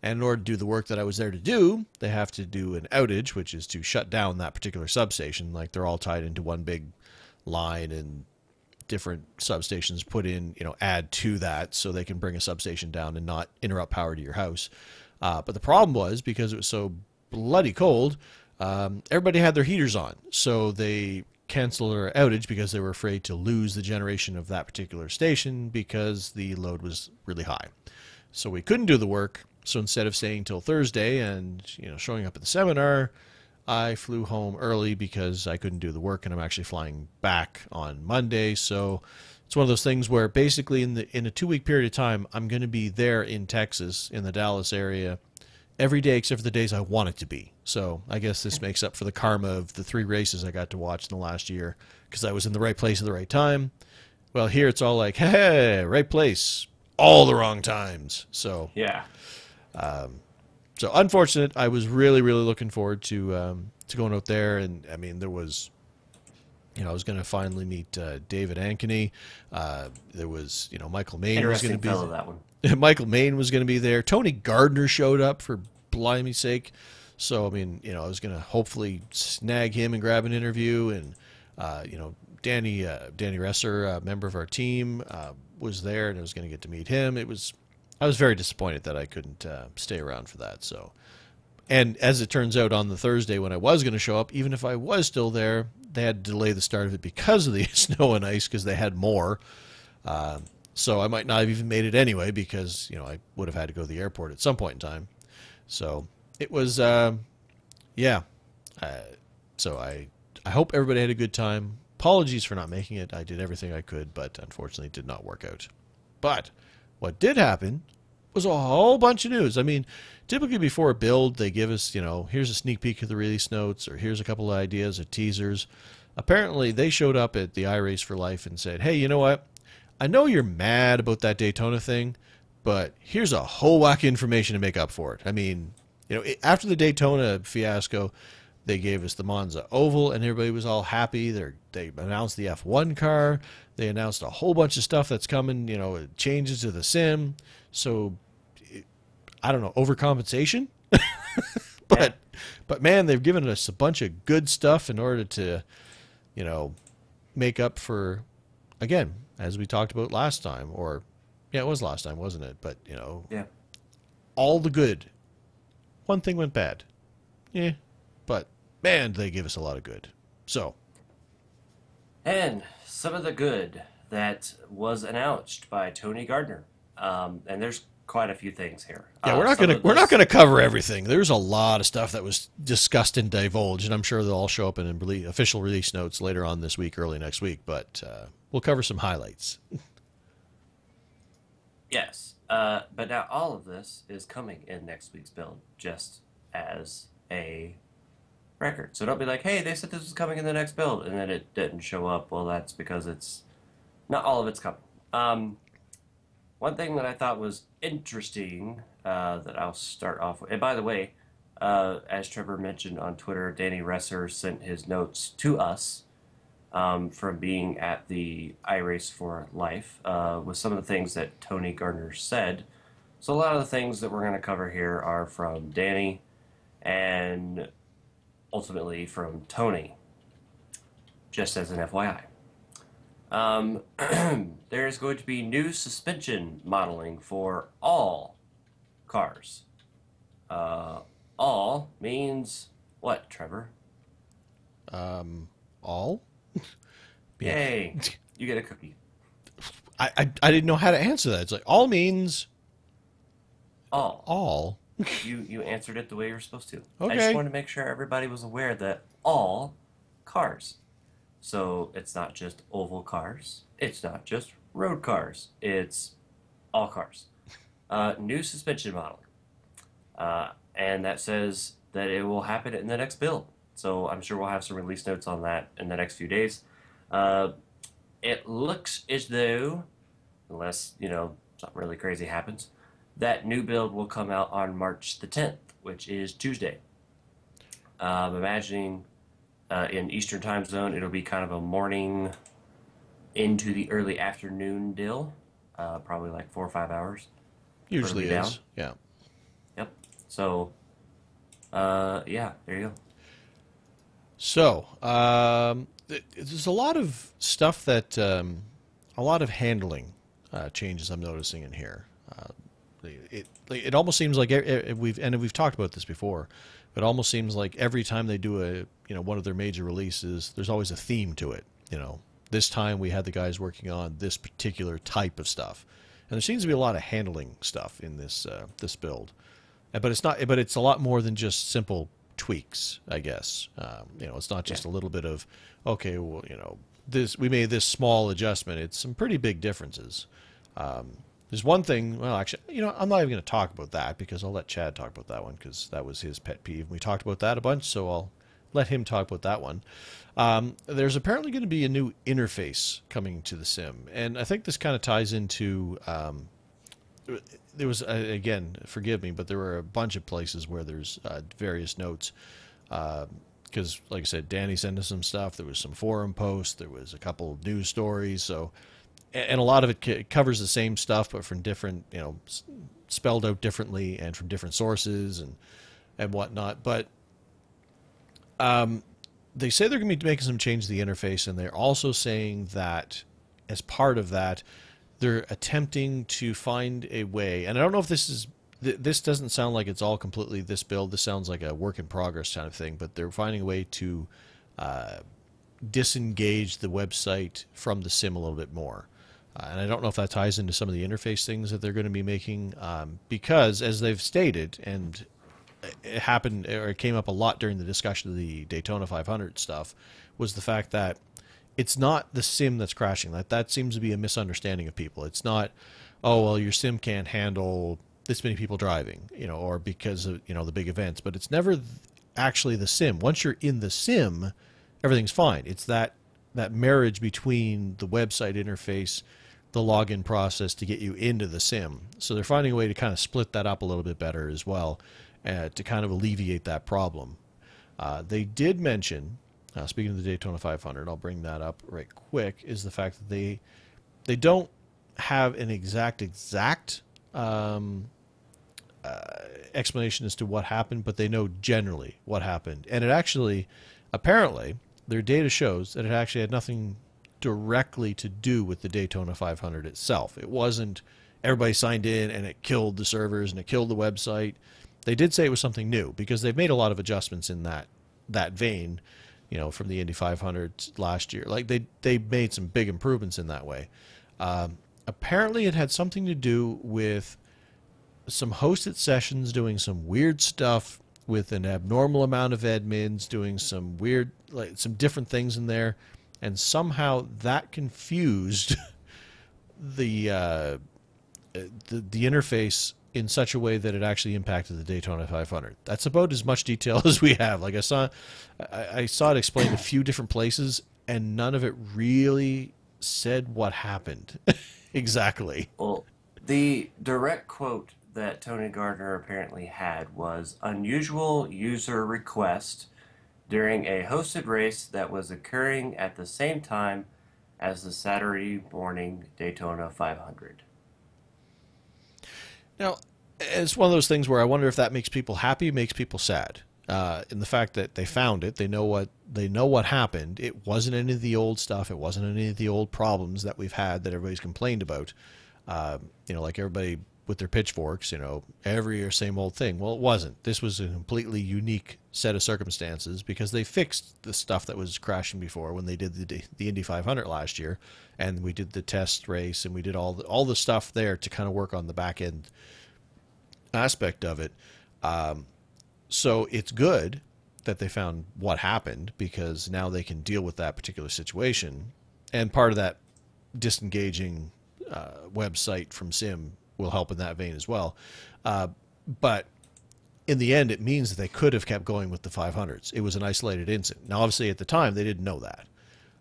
And in order to do the work that I was there to do, they have to do an outage, which is to shut down that particular substation. Like they're all tied into one big line, and different substations put in, add to that so they can bring a substation down and not interrupt power to your house. But the problem was because it was so bloody cold, everybody had their heaters on. So they canceled their outage because they were afraid to lose the generation of that particular station because the load was really high. So we couldn't do the work. So instead of staying till Thursday and showing up at the seminar, I flew home early because I couldn't do the work, and I'm actually flying back on Monday. So it's one of those things where basically in a 2 week period of time, I'm going to be there in Texas, in the Dallas area, every day except for the days I want it to be. So I guess this makes up for the karma of the 3 races I got to watch in the last year because I was in the right place at the right time. Well, here it's all like, hey, right place, all the wrong times. So Yeah. so unfortunate. I was really, really looking forward to going out there, and I mean, there was, I was going to finally meet David Ankeny. There was, Michael Maine was going to Interesting be fellow, that one. Michael Maine was going to be there. Tony Gardner showed up for blimey's sake. So I mean, I was going to hopefully snag him and grab an interview, and Danny Resser, a member of our team, was there, and I was going to get to meet him. I was very disappointed that I couldn't stay around for that. So, and as it turns out, on the Thursday when I was going to show up, even if I was still there, they had to delay the start of it because of the snow and ice because they had more. So I might not have even made it anyway because I would have had to go to the airport at some point in time. So it was, yeah. So I hope everybody had a good time. Apologies for not making it. I did everything I could, but unfortunately it did not work out. But what did happen was a whole bunch of news. I mean, typically before a build, they give us, here's a sneak peek of the release notes, or here's a couple of ideas or teasers. Apparently, they showed up at the iRace for Life and said, hey, you know what? I know you're mad about that Daytona thing, but here's a whole whack of information to make up for it. I mean, after the Daytona fiasco, they gave us the Monza Oval, and everybody was all happy. They announced the F1 car. They announced a whole bunch of stuff that's coming, changes to the sim. So, I don't know, overcompensation? Yeah. But man, they've given us a bunch of good stuff in order to, make up for, again, as we talked about last time, or, yeah, it was last time, wasn't it? But, Yeah. all the good. One thing went bad. Yeah, but man, they give us a lot of good. So, And some of the good that was announced by Tony Gardner. And there's quite a few things here. Yeah, we're not gonna cover everything. There's a lot of stuff that was discussed and divulged, and I'm sure they'll all show up in official release notes later on this week, early next week. But we'll cover some highlights. Yes, but now all of this is coming in next week's build, just as a record. So don't be like, hey, they said this was coming in the next build, and then it didn't show up. Well, that's because it's not all of it's coming. One thing that I thought was interesting that I'll start off with, and by the way, as Trevor mentioned on Twitter, Danny Resser sent his notes to us from being at the iRace for Life with some of the things that Tony Garner said. So a lot of the things that we're going to cover here are from Danny and ultimately from Tony, just as an FYI. There is going to be new suspension modeling for all cars. All means what, Trevor? All? Yay! You get a cookie. I didn't know how to answer that. It's like all means All. all. You answered it the way you're supposed to. I Okay. just wanted to make sure everybody was aware that all cars. So it's not just oval cars. It's not just road cars. It's all cars. New suspension modeling. And that says that it will happen in the next build. So I'm sure we'll have some release notes on that in the next few days. It looks as though, unless, something really crazy happens, that new build will come out on March the 10th, which is Tuesday. I'm imagining in Eastern time zone, it'll be kind of a morning into the early afternoon deal, probably like 4 or 5 hours. Usually It'll be is. down. Yeah. Yep. So, yeah, there you go. So, there's a lot of stuff that, a lot of handling changes I'm noticing in here. It almost seems like we've talked about this before. It almost seems like every time they do one of their major releases, there's always a theme to it. This time we had the guys working on this particular type of stuff, and there seems to be a lot of handling stuff in this build. But it's not. But it's a lot more than just simple tweaks, I guess. It's not just a little bit of, okay, well, this we made this small adjustment. It's some pretty big differences. There's one thing. Well, actually, I'm not even going to talk about that because I'll let Chad talk about that one because that was his pet peeve. We talked about that a bunch, so I'll let him talk about that one. There's apparently going to be a new interface coming to the sim, and I think this kind of ties into. There was again, forgive me, but there were a bunch of places where there's various notes. Because, like I said, Danny sent us some stuff. There was some forum posts. There was a couple of news stories. So, and a lot of it covers the same stuff, but from different, spelled out differently and from different sources and whatnot. But they say they're going to be making some change to the interface, and they're also saying that as part of that, they're attempting to find a way. And I don't know if this doesn't sound like it's all completely this build. This sounds like a work in progress kind of thing, but they're finding a way to disengage the website from the sim a little bit more. And I don't know if that ties into some of the interface things that they're going to be making, because as they've stated, and it happened or it came up a lot during the discussion of the Daytona 500 stuff, was the fact that it's not the sim that's crashing. That seems to be a misunderstanding of people. It's not, oh, well, your sim can't handle this many people driving, or because of, the big events. But it's never actually the sim. Once you're in the sim, everything's fine. It's that marriage between the website interface, the login process to get you into the sim. So they're finding a way to kind of split that up a little bit better as well, to kind of alleviate that problem. They did mention, speaking of the Daytona 500, I'll bring that up right quick, is the fact that they don't have an exact explanation as to what happened, but they know generally what happened. And it actually, apparently, their data shows that it actually had nothing directly to do with the Daytona 500 itself. It wasn't everybody signed in and it killed the servers and it killed the website. They did say it was something new because they've made a lot of adjustments in that vein, from the Indy 500 last year. Like they made some big improvements in that way. Apparently it had something to do with some hosted sessions doing some weird stuff with an abnormal amount of admins doing some weird, like some different things in there, and somehow that confused the the interface in such a way that it actually impacted the Daytona 500. That's about as much detail as we have. Like I saw it explained a few different places, and none of it really said what happened exactly. Well, the direct quote that Tony Gardner apparently had was unusual user request during a hosted race that was occurring at the same time as the Saturday morning Daytona 500. Now, it's one of those things where I wonder if that makes people happy, makes people sad. In the fact that they found it, they know what happened. It wasn't any of the old stuff. It wasn't any of the old problems that we've had that everybody's complained about. Like everybody with their pitchforks, every year same old thing. Well, it wasn't. This was a completely unique set of circumstances because they fixed the stuff that was crashing before when they did the Indy 500 last year, and we did the test race and we did all the stuff there to kind of work on the back end aspect of it. So it's good that they found what happened because now they can deal with that particular situation. And part of that disengaging website from Sim will help in that vein as well. But in the end, it means that they could have kept going with the 500s. It was an isolated incident. Now, obviously, at the time, they didn't know that.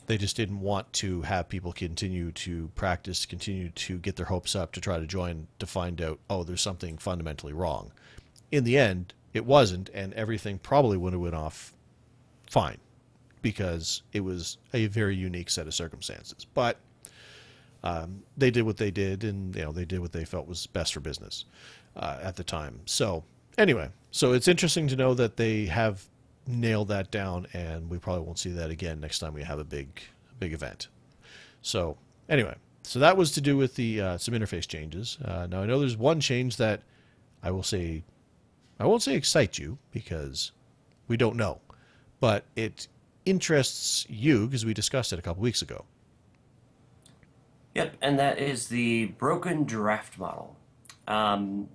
They just didn't want to have people continue to practice, continue to get their hopes up to try to join to find out, oh, there's something fundamentally wrong. In the end, it wasn't, and everything probably would have went off fine because it was a very unique set of circumstances. But they did what they did, and they did what they felt was best for business at the time. So anyway, so it's interesting to know that they have nailed that down, and we probably won't see that again next time we have a big event. So anyway, so that was to do with the some interface changes. Now I know there's one change that I won't say excite you because we don't know, but it interests you because we discussed it a couple weeks ago. Yep, and that is the broken draft model.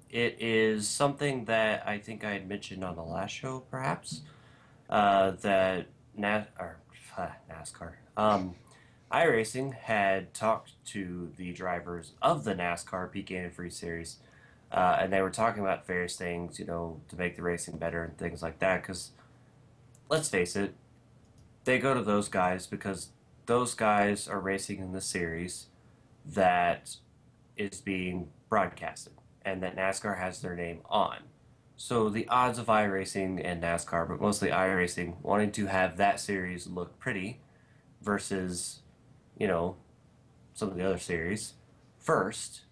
It is something that I think I had mentioned on the last show, perhaps, that NASCAR, iRacing had talked to the drivers of the NASCAR Peak Free Series, and they were talking about various things, to make the racing better and things like that. Because let's face it, they go to those guys because those guys are racing in the series that is being broadcasted and that NASCAR has their name on. So the odds of iRacing and NASCAR, but mostly iRacing, wanting to have that series look pretty versus, some of the other series first,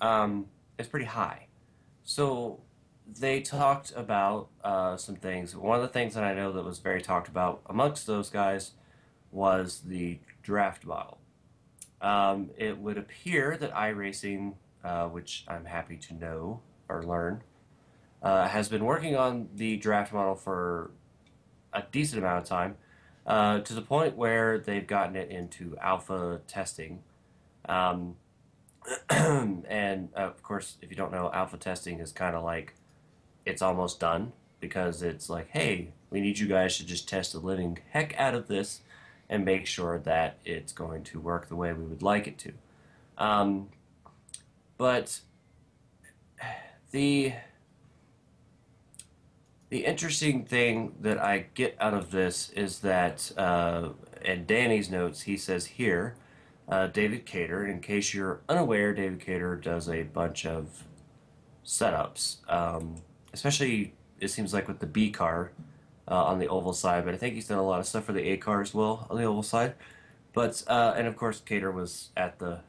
is pretty high. So they talked about some things. One of the things that I know that was very talked about amongst those guys was the draft model. It would appear that iRacing, which I'm happy to know or learn, has been working on the draft model for a decent amount of time, to the point where they've gotten it into alpha testing. Um, and of course, if you don't know, alpha testing is kind of like it's almost done because it's like, hey, we need you guys to just test the living heck out of this and make sure that it's going to work the way we would like it to. But the the interesting thing that I get out of this is that, in Danny's notes, he says here, David Cater, in case you're unaware, David Cater does a bunch of setups, especially it seems like with the B car on the oval side, but I think he's done a lot of stuff for the A car as well on the oval side. But and of course, Cater was at the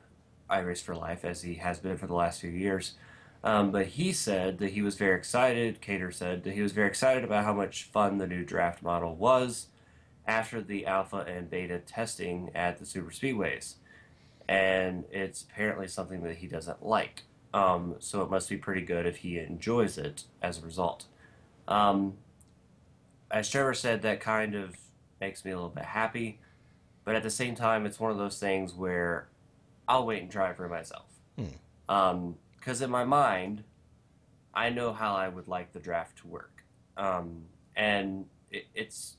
iRace for Life as he has been for the last few years. But he said that he was very excited. Cater said that he was very excited about how much fun the new draft model was after the alpha and beta testing at the super speedways, and it's apparently something that he doesn't like. So it must be pretty good if he enjoys it as a result. Um, as Trevor said, that kind of makes me a little bit happy, but at the same time, it's one of those things where I'll wait and try it for myself. Hmm. Because in my mind, I know how I would like the draft to work, and it's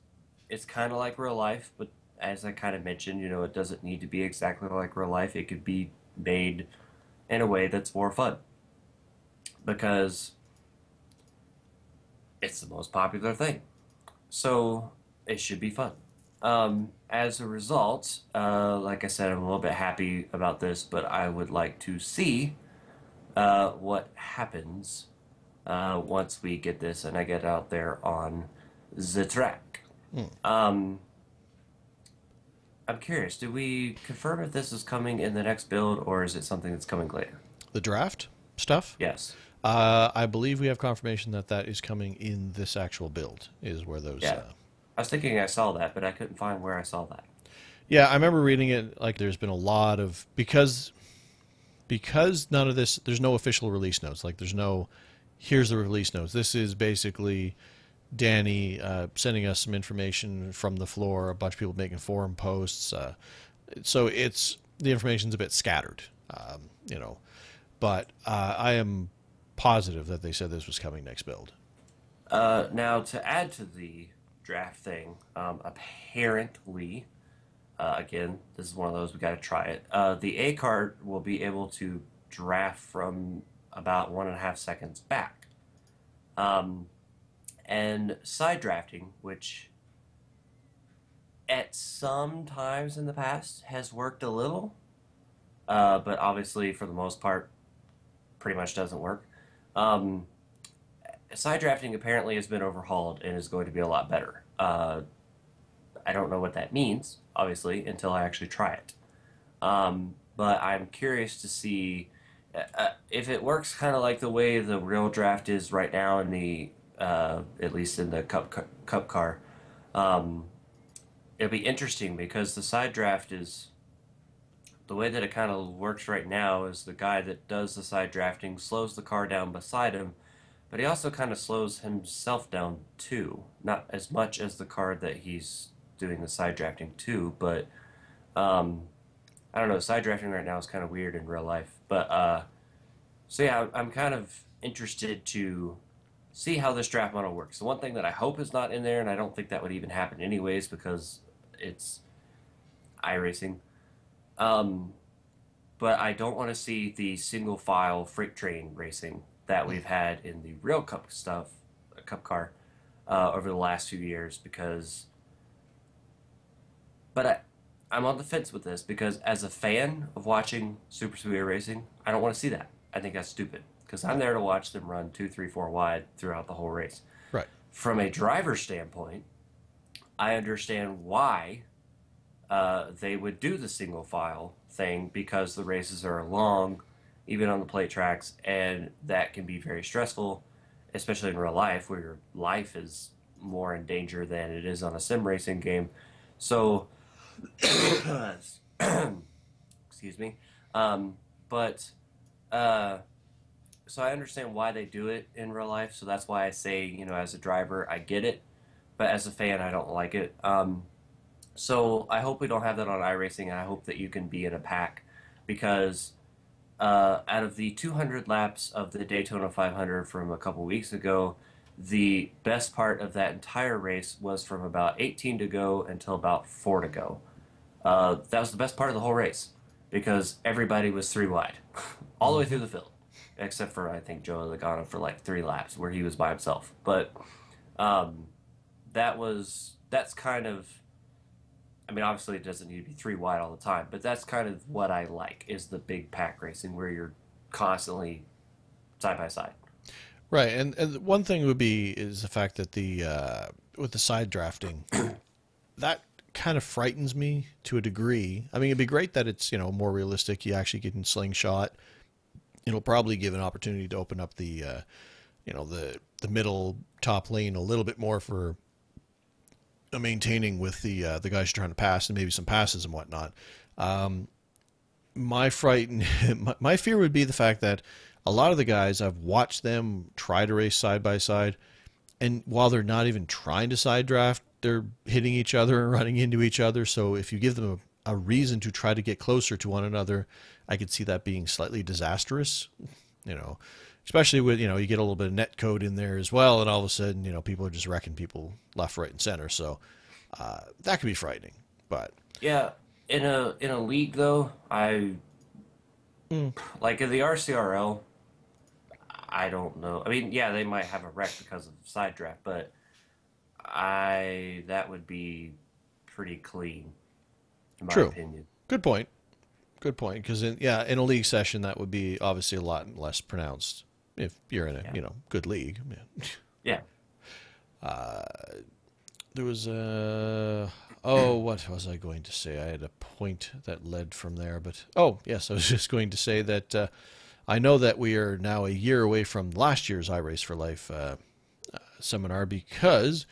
kind of like real life, but as I kind of mentioned, it doesn't need to be exactly like real life. It could be made in a way that's more fun because it's the most popular thing. So it should be fun. As a result, like I said, I'm a little bit happy about this, but I would like to see what happens once we get this and I get out there on the track. Hmm. Um, I'm curious, do we confirm if this is coming in the next build or is it something that's coming later? The draft stuff. Yes. I believe we have confirmation that that is coming in this actual build. Is where those. Yeah. I was thinking I saw that, but I couldn't find where I saw that. Yeah, I remember reading it. Like, there's been a lot of because none of this. There's no official release notes. Like, there's no. Here's the release notes. This is basically Danny sending us some information from the floor. A bunch of people making forum posts. So it's the information's a bit scattered. You know, but I am positive that they said this was coming next build. Now, to add to the draft thing, apparently, again, this is one of those we got to try it. The A card will be able to draft from about 1.5 seconds back. Um, and side drafting, which at some times in the past has worked a little, but obviously for the most part, pretty much doesn't work. Um, Side drafting apparently has been overhauled and is going to be a lot better. I don't know what that means, obviously, until I actually try it. But I'm curious to see if it works kind of like the way the real draft is right now in the at least in the cup car. Um, It'll be interesting because the side draft is the way that it kind of works right now is the guy that does the side drafting slows the car down beside him, but he also kind of slows himself down too. Not as much as the car that he's doing the side drafting to, but um, I don't know. Side drafting right now is kind of weird in real life, but so yeah, I'm kind of interested to see how this draft model works. The one thing that I hope is not in there, and I don't think that would even happen anyways because it's iRacing. Um, but I don't want to see the single file freight train racing that we've had in the real cup stuff, cup car, over the last few years because. But I'm on the fence with this because as a fan of watching Super Speedway racing, I don't want to see that. I think that's stupid because I'm there to watch them run 2, 3, 4 wide throughout the whole race. Right. From a driver standpoint, I understand why they would do the single file thing because the races are long, even on the plate tracks, and that can be very stressful, especially in real life where your life is more in danger than it is on a sim racing game. So, excuse me. But so I understand why they do it in real life. So that's why I say, as a driver, I get it, but as a fan, I don't like it. So I hope we don't have that on iRacing, and I hope that you can be in a pack because out of the 200 laps of the Daytona 500 from a couple weeks ago, the best part of that entire race was from about 18 to go until about 4 to go. That was the best part of the whole race because everybody was three wide all the way through the field, except for I think Joe Logano for like 3 laps where he was by himself. But um, that's kind of. I mean, obviously it doesn't need to be three wide all the time, but that's kind of what I like is the big pack racing where you're constantly side by side. Right, and one thing would be is the fact that the with the side drafting, that kind of frightens me to a degree. I mean, it'd be great that it's more realistic. You actually get in slingshot. It'll probably give an opportunity to open up the the middle top lane a little bit more for maintaining with the guys you're trying to pass and maybe some passes and whatnot. My fright, my fear would be the fact that a lot of the guys I've watched them try to race side by side, and while they're not even trying to side draft, they're hitting each other and running into each other. So if you give them a reason to try to get closer to one another, I could see that being slightly disastrous. You know, especially with, you get a little bit of net code in there as well, and all of a sudden, people are just wrecking people left, right, and center. So that could be frightening. But Yeah, in a league though, I mm, like in the RCRL. I don't know. I mean, yeah, they might have a wreck because of side draft, but I that would be pretty clean, in my true, opinion. good point. Good point. Because in a league session, that would be obviously a lot less pronounced if you're in a Yeah, good league. Yeah. yeah. There was a oh, what was I going to say? I had a point that led from there, but oh yes, I was just going to say that I know that we are now a year away from last year's iRace for Life seminar because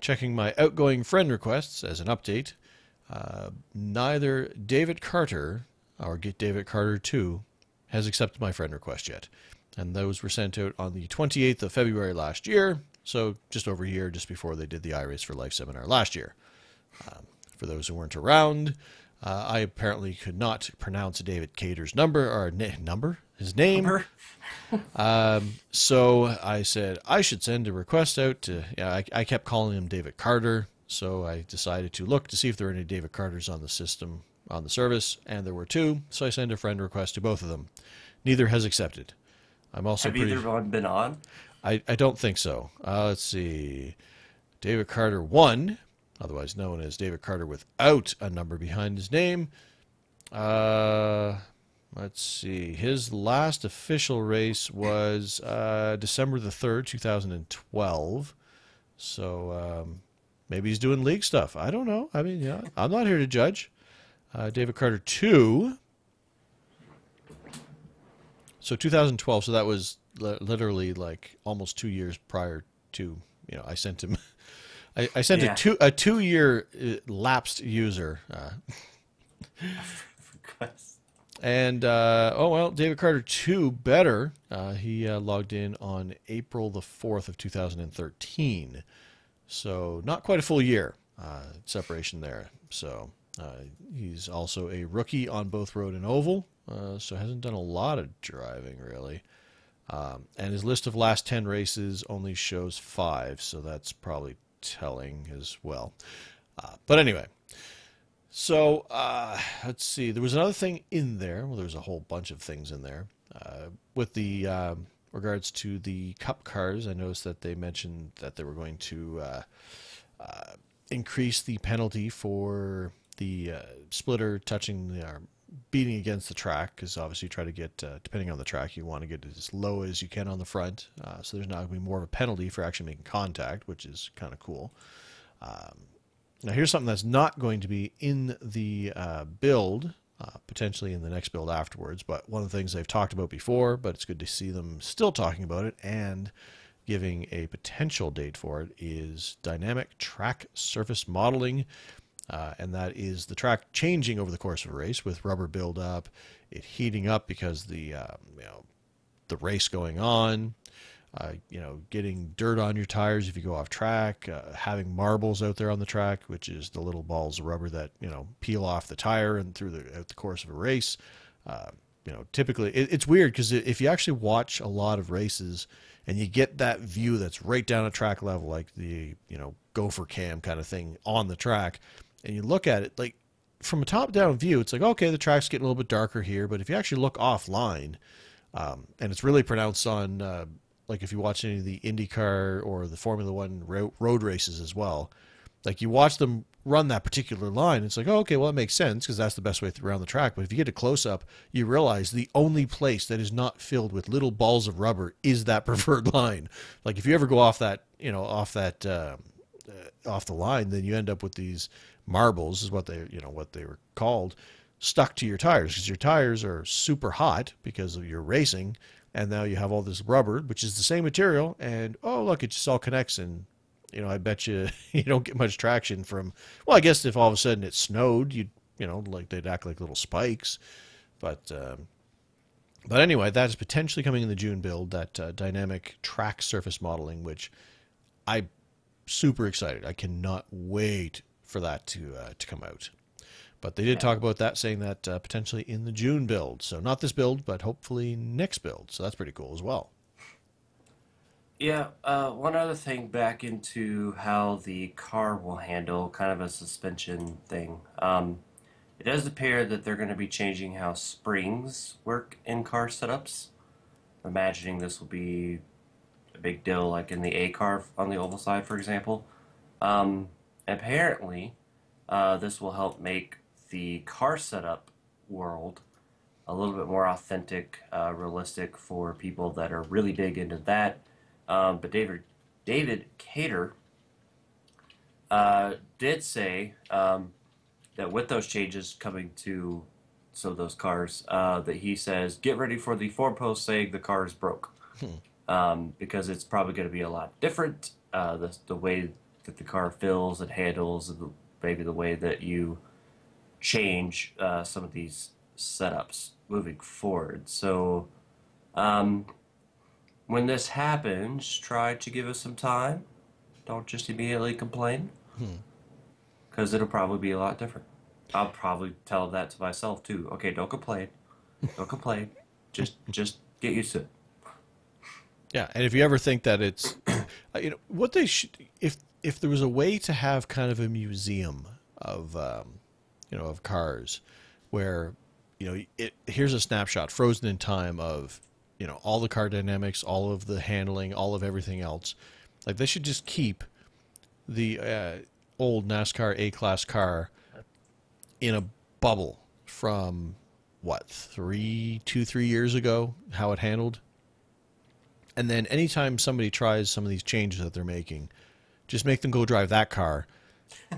checking my outgoing friend requests as an update, neither David Carter or Get David Carter 2 has accepted my friend request yet. And those were sent out on the 28th of February last year, so just over a year, just before they did the iRace for Life seminar last year. For those who weren't around, I apparently could not pronounce David Cater's his name. Number? So I said I should send a request out to, I kept calling him David Carter, so I decided to look to see if there were any David Carters on the system, on the service, and there were two, so I sent a friend request to both of them. Neither has accepted. I'm also Have pretty... either one been on? I don't think so. Let's see. David Carter 1, otherwise known as David Carter without a number behind his name. Let's see. His last official race was December the 3rd, 2012. So maybe he's doing league stuff. I don't know. I mean, yeah, I'm not here to judge. David Carter 2. So 2012. So that was literally like almost 2 years prior to, I sent him. I sent Yeah. a 2 year lapsed user. Request. And oh well, David Carter 2 better. He logged in on April the 4th of 2013, so not quite a full year separation there. So he's also a rookie on both road and oval, so hasn't done a lot of driving really. And his list of last 10 races only shows 5, so that's probably telling as well. But anyway. So, let's see. There was another thing in there. Well, there was a whole bunch of things in there. With the regards to the cup cars, I noticed that they mentioned that they were going to increase the penalty for the splitter touching beating against the track, because obviously you try to get, depending on the track, you want to get it as low as you can on the front. So there's now going to be more of a penalty for actually making contact, which is kind of cool. Now, here's something that's not going to be in the build, potentially in the next build afterwards, but one of the things they've talked about before, but it's good to see them still talking about it and giving a potential date for it, is dynamic track surface modeling. And that is the track changing over the course of a race with rubber buildup, it heating up because the race going on. Getting dirt on your tires if you go off track, having marbles out there on the track, which is the little balls of rubber that, peel off the tire and throughout the course of a race. Typically it's weird because if you actually watch a lot of races and you get that view that's right down at track level, like the, gopher cam kind of thing on the track, and you look at it like from a top down view, it's like, okay, the track's getting a little bit darker here, but if you actually look offline, and it's really pronounced on, like if you watch any of the IndyCar or the Formula One road races as well, like you watch them run that particular line, it's like, oh, okay, well, it makes sense because that's the best way around the track. But if you get a close up, you realize the only place that is not filled with little balls of rubber is that preferred line. Like if you ever go off that, off the line, then you end up with these marbles, is what they were called, stuck to your tires because your tires are super hot because of your racing. And now you have all this rubber, which is the same material, and oh look, it just all connects, and I bet you you don't get much traction from. Well, I guess if all of a sudden it snowed, like they'd act like little spikes, but anyway, that is potentially coming in the June build, that dynamic track surface modeling, which I'm super excited. I cannot wait for that to come out. But they did Yeah. talk about that, saying that potentially in the June build. So not this build, but hopefully next build. So that's pretty cool as well. Yeah, one other thing back into how the car will handle kind of a suspension thing. It does appear that they're going to be changing how springs work in car setups. Imagining this will be a big deal, like in the A car on the oval side, for example. Um, Apparently, this will help make the car setup world a little bit more authentic, realistic for people that are really big into that. But David Cater did say that with those changes coming to some of those cars, that he says get ready for the four post saying the car is broke, because it's probably going to be a lot different. The way that the car feels and handles, and maybe the way that you change some of these setups moving forward. So um, when this happens, try to give us some time. Don't just immediately complain, Hmm. because it'll probably be a lot different. I'll probably tell that to myself too. Okay, don't complain. Don't complain. Just get used to it. Yeah, and if you ever think that it's, what they should, if there was a way to have kind of a museum of, of cars, where, here's a snapshot, frozen in time of, all the car dynamics, all of the handling, all of everything else. Like they should just keep the old NASCAR A class car in a bubble from what 3 years ago, how it handled. And then anytime somebody tries some of these changes that they're making, just make them go drive that car,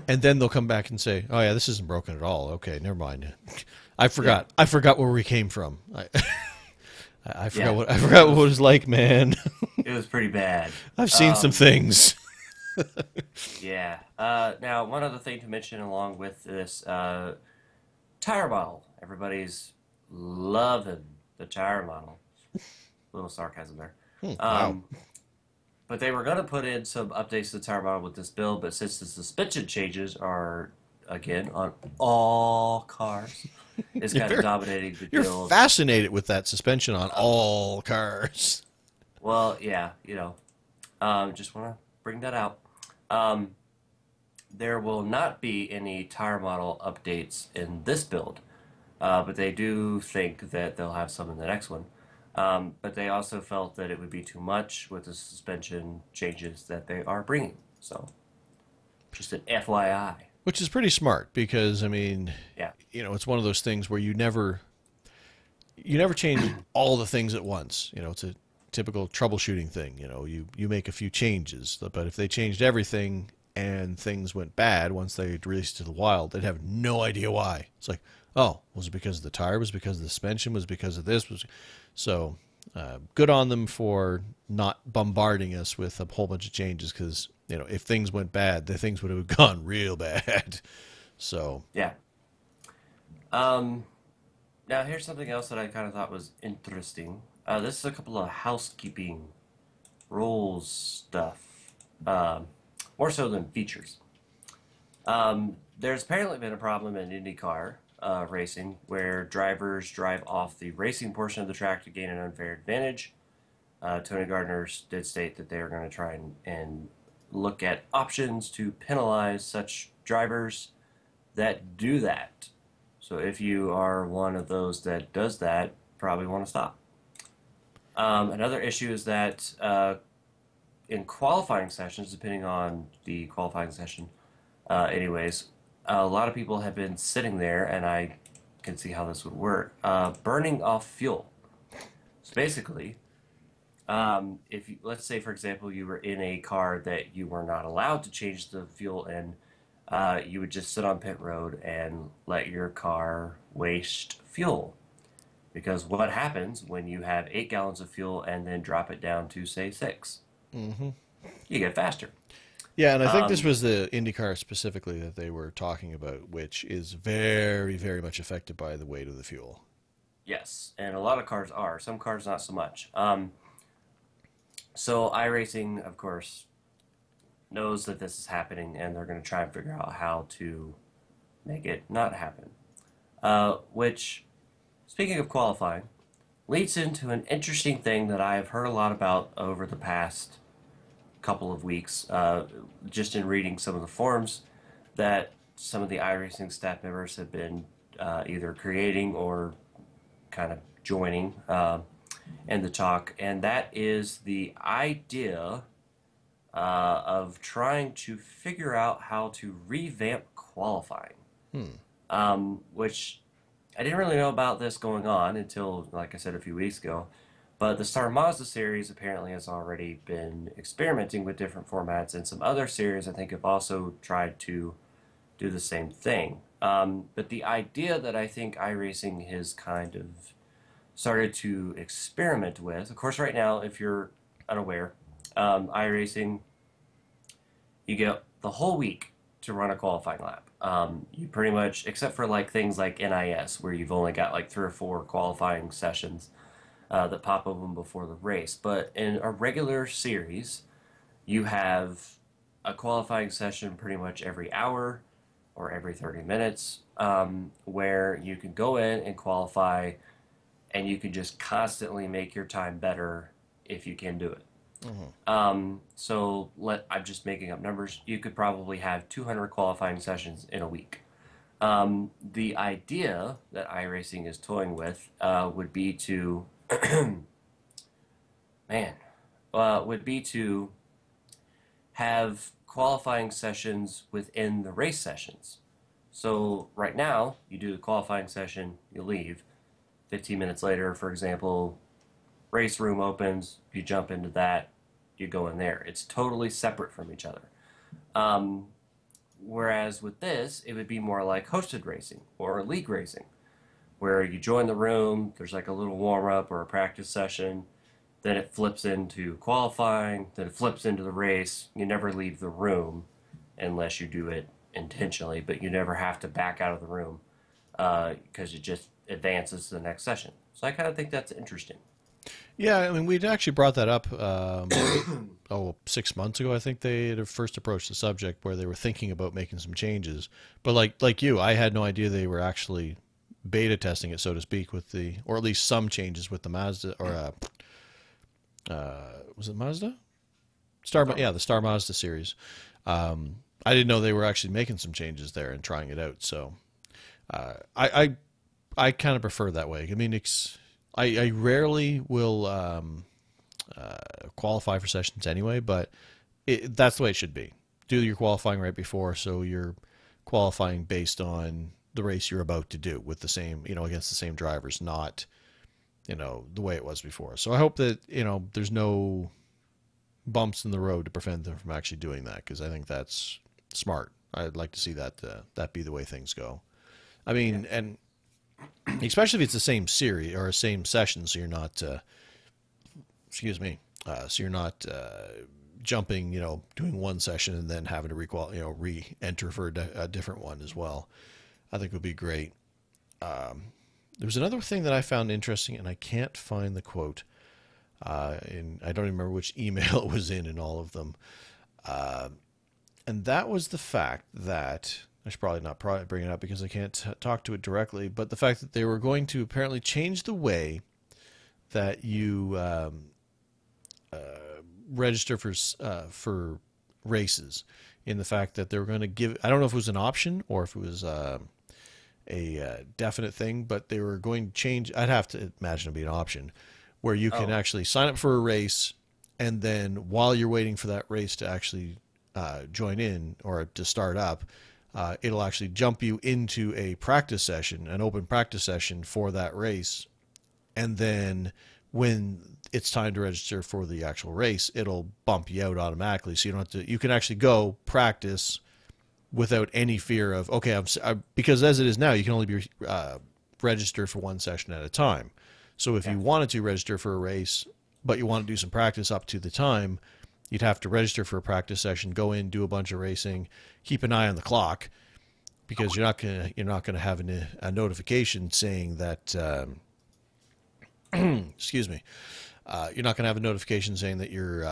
and then they'll come back and say, "Oh yeah, this isn't broken at all. Okay, never mind. I Yeah, forgot. I forgot where we came from. I forgot yeah. what I It forgot what it was was like, man. it was pretty bad. I've seen some Um, things." yeah. Now, one other thing to mention along with this tire model. Everybody's loving the tire model. Little sarcasm there. Wow. Um, but they were going to put in some updates to the tire model with this build, but since the suspension changes are again on all cars, it's You're kind of very, dominating the you're build. fascinated with that suspension on Um, all cars. well, yeah, just want to bring that out. Um, there will not be any tire model updates in this build, but they do think that they'll have some in the next one. But they also felt that it would be too much with the suspension changes that they are bringing. So, just an FYI. Which is pretty smart because I mean, Yeah, it's one of those things where you never change all the things at once. It's a typical troubleshooting thing. You make a few changes, but if they changed everything and things went bad once they released it to the wild, they'd have no idea why. It's like, oh, was it because of the tire? Was it because of the suspension? Was it because of this? So good on them for not bombarding us with a whole bunch of changes because if things went bad, the things would have gone real bad. So yeah. Um, Now, here's something else that I kind of thought was interesting. This is a couple of housekeeping rules stuff, um, more so than features. There's apparently been a problem in IndyCar racing where drivers drive off the racing portion of the track to gain an unfair advantage. Tony Gardner did state that they are going to try and look at options to penalize such drivers that do that. So if you are one of those that does that, probably want to stop. Another issue is that in qualifying sessions, depending on the qualifying session, anyways, a lot of people have been sitting there, and I can see how this would work, burning off fuel. So basically, if you, let's say, for example, you were in a car that you were not allowed to change the fuel in, you would just sit on pit road and let your car waste fuel. Because what happens when you have 8 gallons of fuel and then drop it down to, say, six? hmm You get faster. yeah, and I think this Um, was the IndyCar specifically that they were talking about, which is very, very much affected by the weight of the fuel. yes, and a lot of cars are. Some cars not so much. So iRacing, of course, knows that this is happening, and they're going to try and figure out how to make it not happen. Which, speaking of qualifying, leads into an interesting thing that I have heard a lot about over the past couple of weeks, just in reading some of the forums that some of the iRacing staff members have been either creating or kind of joining in the talk, and that is the idea of trying to figure out how to revamp qualifying. Which I didn't really know about this going on until, like I said, a few weeks ago. But the Star Mazda series apparently has already been experimenting with different formats, and some other series I think have also tried to do the same thing. But the idea that I think iRacing has kind of started to experiment with, of course, right now, if you're unaware, iRacing, you get the whole week to run a qualifying lap. You pretty much, except for like things like NIS, where you've only got like 3 or 4 qualifying sessions that pop open before the race. But in a regular series, you have a qualifying session pretty much every hour or every 30 minutes, where you can go in and qualify, and you can just constantly make your time better if you can do it. I'm just making up numbers. You could probably have 200 qualifying sessions in a week. The idea that iRacing is toying with would be to, man, would be to have qualifying sessions within the race sessions. So right now, you do the qualifying session, you leave. 15 minutes later, for example, race room opens, you jump into that, you go in there. It's totally separate from each other. Whereas with this, it would be more like hosted racing or league racing, where you join the room, there's like a little warm-up or a practice session, then it flips into qualifying, then it flips into the race. You never leave the room unless you do it intentionally, but you never have to back out of the room because it just advances to the next session. So I kind of think that's interesting. Yeah, I mean, we'd actually brought that up 6 months ago. I think they had first approached the subject where they were thinking about making some changes. But like you, I had no idea they were actually beta testing it, so to speak, with or at least some changes with the Mazda, or was it Mazda? Yeah, the Star Mazda series. I didn't know they were actually making some changes there and trying it out. So I kind of prefer that way. I mean, I rarely will qualify for sessions anyway, but that's the way it should be. Do your qualifying right before, so you're qualifying based on the race you're about to do with the same, against the same drivers, not, the way it was before. So I hope that, there's no bumps in the road to prevent them from actually doing that, because I think that's smart. I'd like to see that be the way things go. I mean, and especially if it's the same series or same session, so you're not, so you're not jumping, doing one session and then having to re-enter for a different one as well. I think would be great. There's another thing that I found interesting, and I can't find the quote. And I don't even remember which email it was in all of them. And that was the fact that I should probably not bring it up because I can't talk to it directly, but the fact that they were going to apparently change the way that you register for races, in the fact that they were going to give, I don't know if it was an option or if it was a definite thing, but they were going to change. I'd have to imagine it'd be an option where you can actually sign up for a race, and then while you're waiting for that race to actually join in or to start up, it'll actually jump you into a practice session, an open practice session for that race. And then when it's time to register for the actual race, it'll bump you out automatically. So you don't have to, you can actually go practice without any fear of, okay, because as it is now, you can only be registered for one session at a time. So if you wanted to register for a race, but you want to do some practice up to the time, you'd have to register for a practice session, go in, do a bunch of racing, keep an eye on the clock, because you're not gonna have a notification saying that excuse me, you're not gonna have a notification saying that your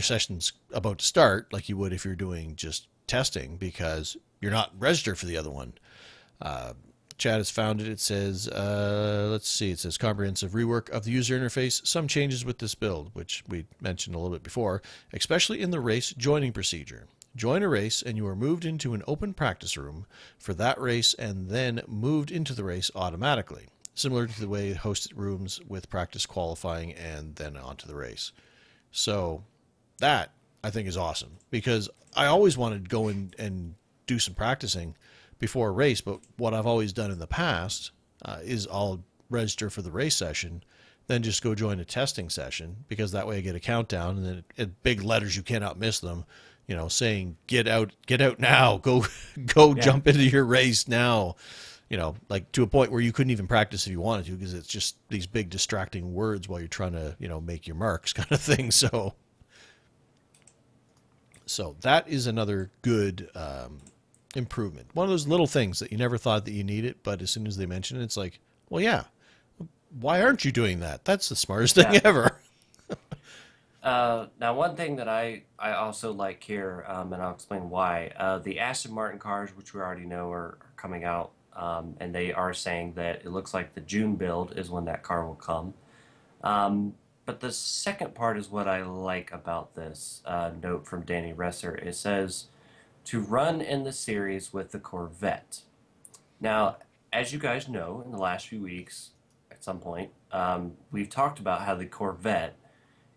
session's about to start, like you would if you're doing just testing, because you're not registered for the other one. Chad has found it. It says, let's see, it says comprehensive rework of the user interface. Some changes with this build, which we mentioned a little bit before, especially in the race joining procedure. Join a race and you are moved into an open practice room for that race and then moved into the race automatically, similar to the way hosted rooms with practice qualifying and then onto the race. So that I think is awesome because I always wanted to go in and do some practicing before a race, but what I've always done in the past is I'll register for the race session, then just go join a testing session because that way I get a countdown and then in big letters you cannot miss them, saying get out now, go Yeah. jump into your race now, like to a point where you couldn't even practice if you wanted to because it's just these big distracting words while you're trying to make your marks kind of thing. So that is another good improvement. One of those little things that you never thought that you needed, but as soon as they mention it, it's like, well, yeah, why aren't you doing that? That's the smartest thing Yeah. ever. Now, one thing that I also like here, and I'll explain why. The Aston Martin cars, which we already know are coming out, and they are saying that it looks like the June build is when that car will come. But the second part is what I like about this note from Danny Resser. It says to run in the series with the Corvette. Now, as you guys know, in the last few weeks, at some point, we've talked about how the Corvette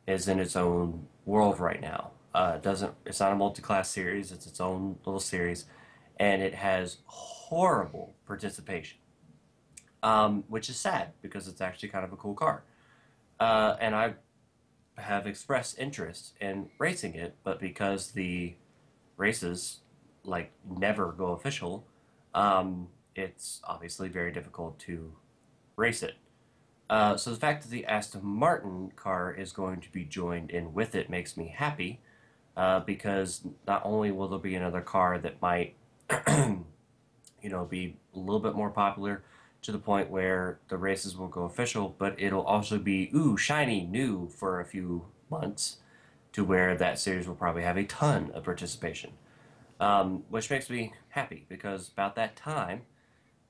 is in its own world right now. It's not a multi-class series; it's its own little series, and it has horrible participation, which is sad because it's actually kind of a cool car. And I have expressed interest in racing it, but because the races like never go official, it's obviously very difficult to race it. So the fact that the Aston Martin car is going to be joined in with it makes me happy because not only will there be another car that might, be a little bit more popular to the point where the races will go official, but it'll also be shiny new for a few months to where that series will probably have a ton of participation, which makes me happy because about that time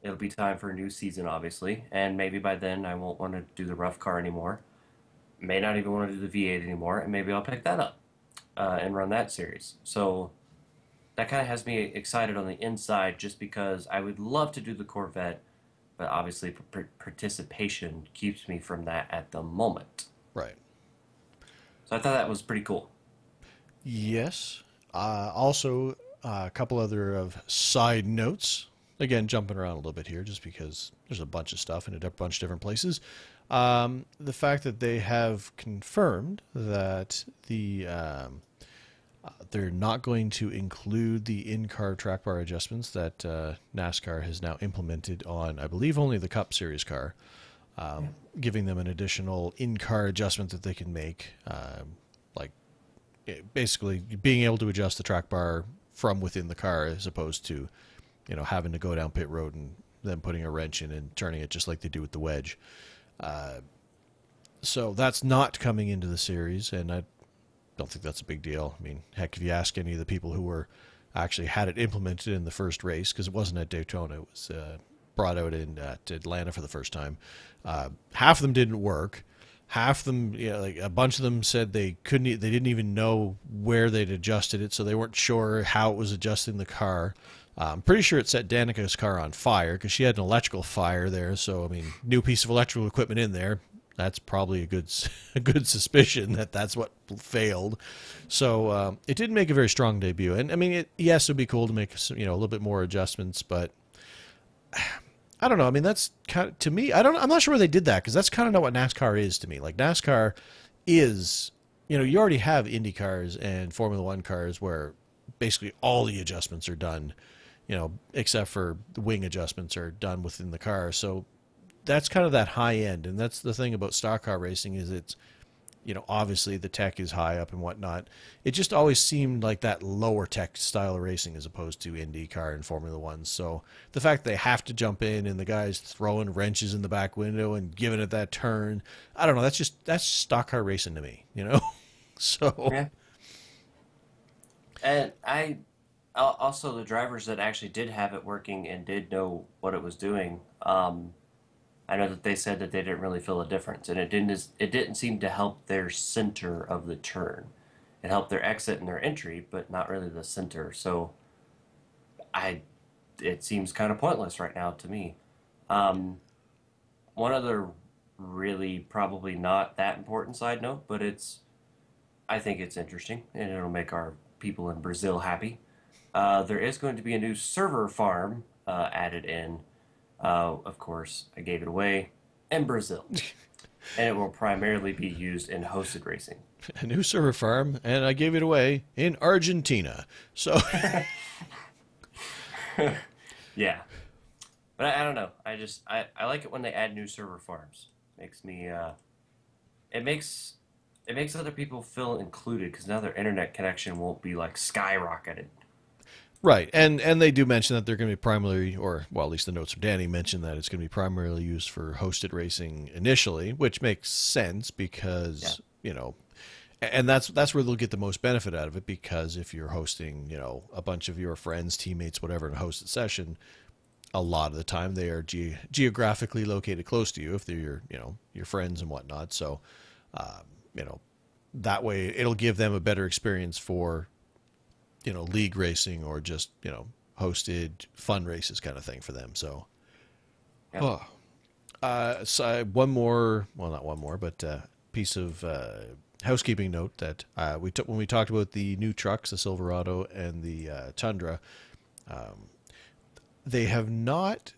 it'll be time for a new season, obviously, and maybe by then I won't want to do the rough car anymore. May not even want to do the V8 anymore, and maybe I'll pick that up and run that series. So that kind of has me excited on the inside, just because I would love to do the Corvette, but obviously participation keeps me from that at the moment. Right. So I thought that was pretty cool. Yes. Also, a couple other of side notes. Again, jumping around a little bit here, just because there's a bunch of stuff in a bunch of different places. The fact that they have confirmed that they're not going to include the in-car track bar adjustments that NASCAR has now implemented on, I believe, only the Cup Series car, giving them an additional in-car adjustment that they can make, like basically being able to adjust the track bar from within the car as opposed to, having to go down pit road and then putting a wrench in and turning it just like they do with the wedge. So that's not coming into the series, and I don't think that's a big deal. I mean, heck, if you ask any of the people who were actually had it implemented in the first race, because it wasn't at Daytona, it was brought out in at Atlanta for the first time. Half of them didn't work. Half of them, like a bunch of them said they couldn't, they didn't even know where they'd adjusted it, so they weren't sure how it was adjusting the car. I'm pretty sure it set Danica's car on fire because she had an electrical fire there. So, I mean, new piece of electrical equipment in there. That's probably a good a good suspicion that that's what failed. So it didn't make a very strong debut. And I mean, yes, it'd be cool to make some, a little bit more adjustments, but I don't know. I mean, that's kind of, to me, I'm not sure where they did that because that's kind of not what NASCAR is to me. Like NASCAR is, you already have Indy cars and Formula One cars where basically all the adjustments are done, except for the wing adjustments are done within the car. So that's kind of that high end. And that's the thing about stock car racing is it's, obviously the tech is high up and whatnot. It just always seemed like that lower tech style of racing as opposed to IndyCar and Formula One. So the fact that they have to jump in and the guy's throwing wrenches in the back window and giving it that turn, I don't know. That's stock car racing to me, So Yeah. And Also, the drivers that actually did have it working and did know what it was doing, I know that they said that they didn't really feel a difference, and it didn't seem to help their center of the turn. It helped their exit and their entry, but not really the center. So I it seems kind of pointless right now to me. Um, One other really probably not that important side note, but I think it's interesting and it'll make our people in Brazil happy. There is going to be a new server farm added in. Of course, I gave it away in Brazil, and it will primarily be used in hosted racing. A new server farm, and I gave it away in Argentina. So, Yeah, but I don't know. I like it when they add new server farms. Makes me it makes it makes other people feel included because now their internet connection won't be like skyrocketed. right, and they do mention that they're going to be primarily, or well, at least the notes from Danny mentioned that it's going to be primarily used for hosted racing initially, which makes sense Yeah, because and that's where they'll get the most benefit out of it because if you're hosting, a bunch of your friends, teammates, whatever, in a hosted session, a lot of the time they are geographically located close to you if they're your friends and whatnot. So, um, you know, that way it'll give them a better experience for league racing or just hosted fun races kind of thing for them. So, yeah. oh, one more, well, not one more, but piece of housekeeping note that we took when we talked about the new trucks, the Silverado and the Tundra. They have not.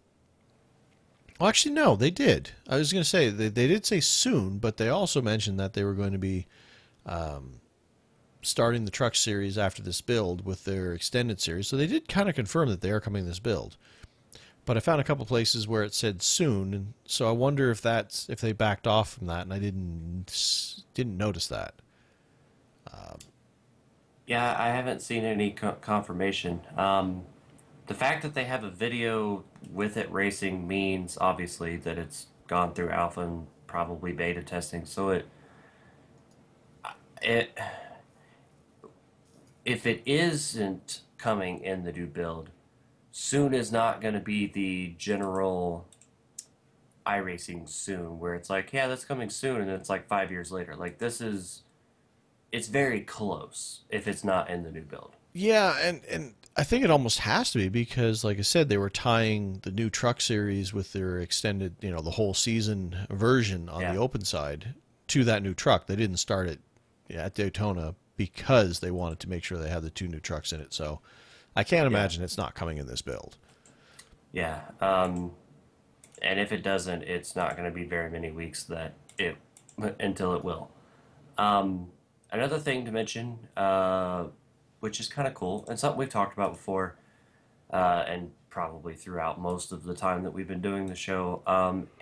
Well, actually, no, they did. I was going to say they did say soon, but they also mentioned that they were going to be starting the truck series after this build with their extended series. So they did kind of confirm that they are coming this build. But I found a couple places where it said soon, and so I wonder if they backed off from that, and I didn't notice that. Yeah, I haven't seen any confirmation. The fact that they have a video with it racing means obviously that it's gone through alpha and probably beta testing. So it if it isn't coming in the new build, soon is not going to be the general iRacing soon, where it's like, yeah, that's coming soon, and it's like 5 years later. Like it's very close if it's not in the new build. Yeah, and I think it almost has to be because, like I said, they were tying the new truck series with their extended, the whole season version on Yeah, the open side to that new truck. They didn't start it at Daytona because they wanted to make sure they had the two new trucks in it. So I can't yeah, imagine it's not coming in this build. yeah. And if it doesn't, it's not going to be very many weeks that it until it will. Um, Another thing to mention, which is kind of cool, and something we've talked about before, and probably throughout most of the time that we've been doing the show,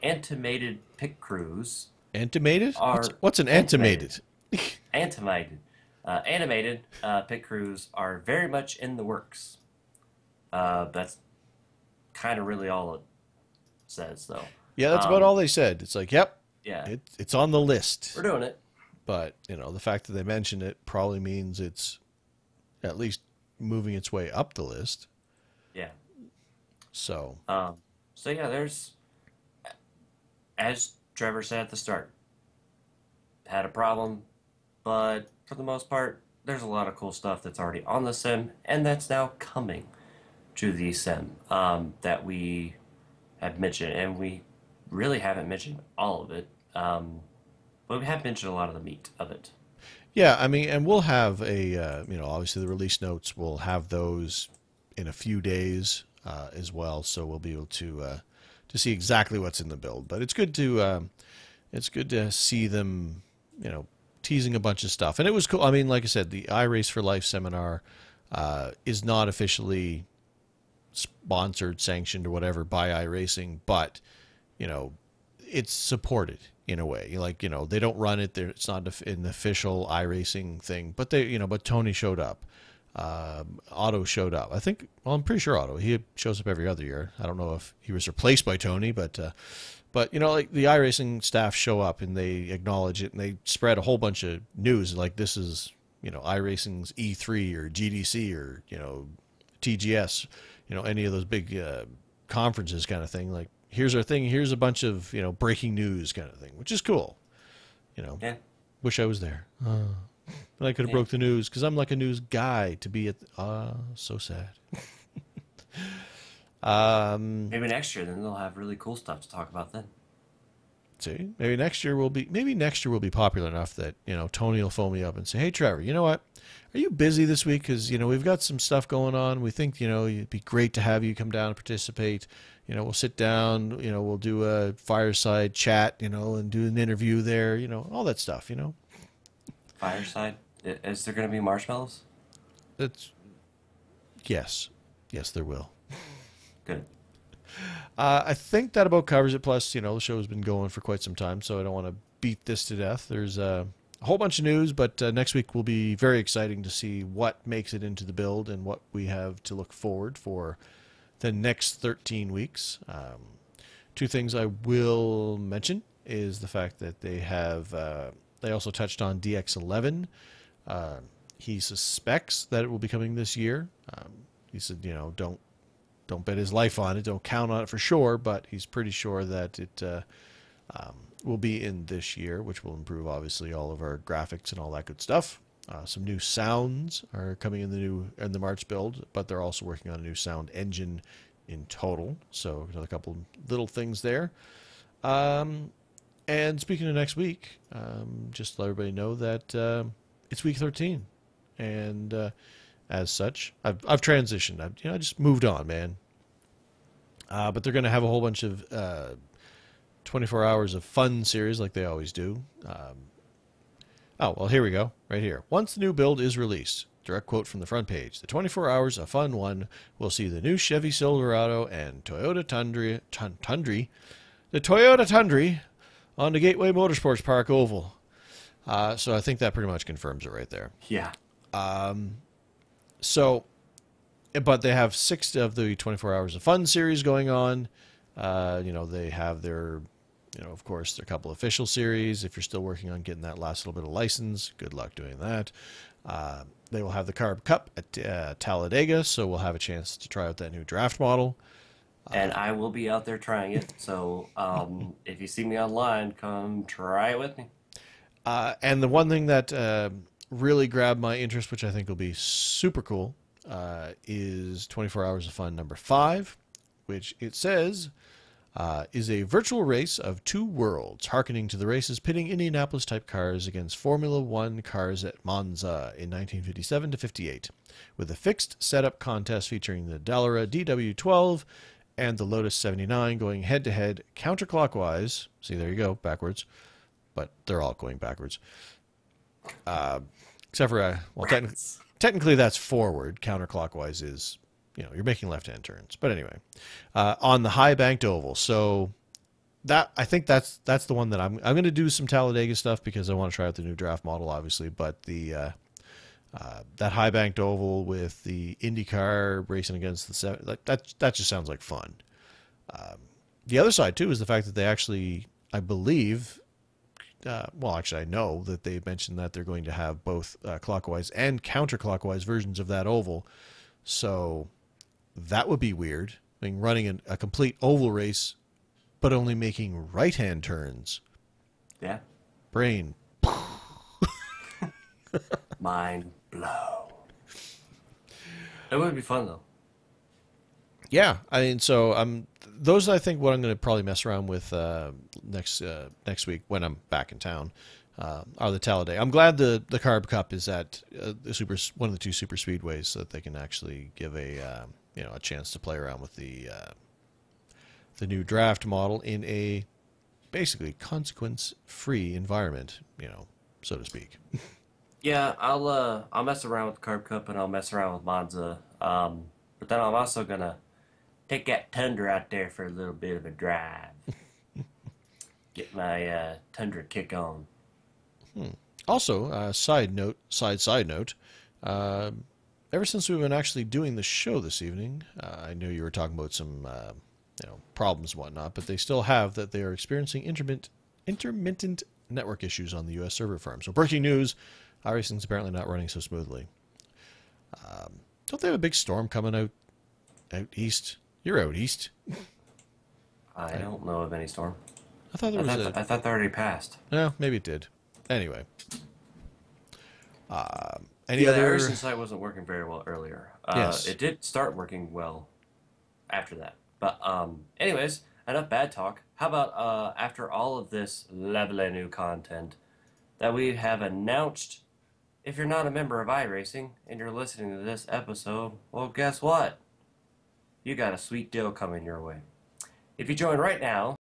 animated pit crews Animated? What's are what's an animated, animated? animated pit crews are very much in the works. That's kind of really all it says, though. Yeah, that's about Um, all they said. It's like, yep, yeah, it's on the list. we're doing it. But the fact that they mentioned it probably means it's at least moving its way up the list. Yeah. So, Um, so yeah, as Trevor said at the start, had a problem, but for the most part, there's a lot of cool stuff that's already on the sim, and that's now coming to the sim that we have mentioned, and we really haven't mentioned all of it, but we have mentioned a lot of the meat of it. yeah, I mean, and we'll have obviously the release notes, we'll have those in a few days as well. So we'll be able to see exactly what's in the build. But it's good to see them, teasing a bunch of stuff. And it was cool. I mean, like I said, the iRace for Life seminar is not officially sponsored, sanctioned, or whatever by iRacing, but you know, it's supported in a way. Like, they don't run it there. It's not an official iRacing thing, but but Tony showed up. Otto showed up. I think, well, I'm pretty sure Otto, he shows up every other year. I don't know if he was replaced by Tony, but like the iRacing staff show up and they acknowledge it and they spread a whole bunch of news. Like this is, iRacing's E3 or GDC or, TGS, any of those big conferences kind of thing. Like, here's our thing. Here's a bunch of, breaking news kind of thing, which is cool. Yeah. Wish I was there. And I could have Yeah. broke the news because I'm like a news guy to be at. So sad. Maybe next year, then they'll have really cool stuff to talk about then. See, maybe next year will be popular enough that Tony will phone me up and say, "Hey, Trevor, you know what? Are you busy this week? Because we've got some stuff going on. We think it'd be great to have you come down and participate. We'll sit down. We'll do a fireside chat. And do an interview there. All that stuff. Fireside? Is there going to be marshmallows? It's yes, there will. Good. I think that about covers it. Plus, the show has been going for quite some time, so I don't want to beat this to death. There's a whole bunch of news, but next week will be very exciting to see what makes it into the build and what we have to look forward for the next 13 weeks. Two things I will mention is the fact that they have they also touched on DX11. He suspects that it will be coming this year. He said, don't bet his life on it. Don't count on it for sure, but he's pretty sure that it will be in this year, which will improve, obviously, all of our graphics and all that good stuff. Some new sounds are coming in the March build, but they're also working on a new sound engine in total. So a couple little things there. And speaking of next week, just to let everybody know that it's week 13, and as such, I've transitioned. I just moved on, man. But they're going to have a whole bunch of 24 hours of fun series like they always do. Oh, well, here we go. Right here. Once the new build is released, direct quote from the front page, the 24 hours of fun one will see the new Chevy Silverado and Toyota Tundra, the Toyota Tundra on the Gateway Motorsports Park Oval. So I think that pretty much confirms it right there. Yeah. So, but they have 6 of the 24 Hours of Fun series going on. They have their, of course, their couple official series. If you're still working on getting that last little bit of license, good luck doing that. They will have the Carb Cup at Talladega, so we'll have a chance to try out that new draft model. And I will be out there trying it. So if you see me online, come try it with me. And the one thing that really grabbed my interest, which I think will be super cool, is 24 Hours of Fun number 5, which it says is a virtual race of 2 worlds, hearkening to the races pitting Indianapolis-type cars against Formula One cars at Monza in 1957 to 58, with a fixed setup contest featuring the Dallara DW12 and the Lotus 79 going head-to-head counterclockwise. See, there you go, backwards. But they're all going backwards. Except for, technically that's forward. Counterclockwise is, you're making left-hand turns. But anyway, on the high banked oval. So I think that's the one that I'm going to do some Talladega stuff because I want to try out the new draft model, obviously. But the that high banked oval with the IndyCar racing against the 7, that just sounds like fun. The other side too is the fact that they actually, I believe. Well, actually, I know that they mentioned that they're going to have both clockwise and counterclockwise versions of that oval. So that would be weird. I mean, running a complete oval race, but only making right-hand turns. Yeah. Brain. Mind blow. It would be fun, though. Yeah, I mean, so those are, I think, what I'm going to probably mess around with next week when I'm back in town are the Talladega. I'm glad the Carb Cup is at one of the 2 super speedways so that they can actually give a chance to play around with the new draft model in a basically consequence-free environment, so to speak. Yeah, I'll mess around with Carb Cup and I'll mess around with Monza. But then I'm also gonna take that Tundra out there for a little bit of a drive. Get my Tundra kick on. Also, side note, ever since we've been actually doing the show this evening, I knew you were talking about some problems and whatnot, but they still have that they are experiencing intermittent network issues on the U.S. server farm. So breaking news, iRacing's apparently not running so smoothly. Don't they have a big storm coming out east? You're out east. I don't know of any storm. I thought there was a. I thought they already passed. No, maybe it did. Anyway, any Yeah, the other? iRacing site wasn't working very well earlier. Yes. It did start working well after that. But anyways, enough bad talk. How about after all of this lovely new content that we have announced, if you're not a member of iRacing and you're listening to this episode, well, guess what? You got a sweet deal coming your way. If you join right now,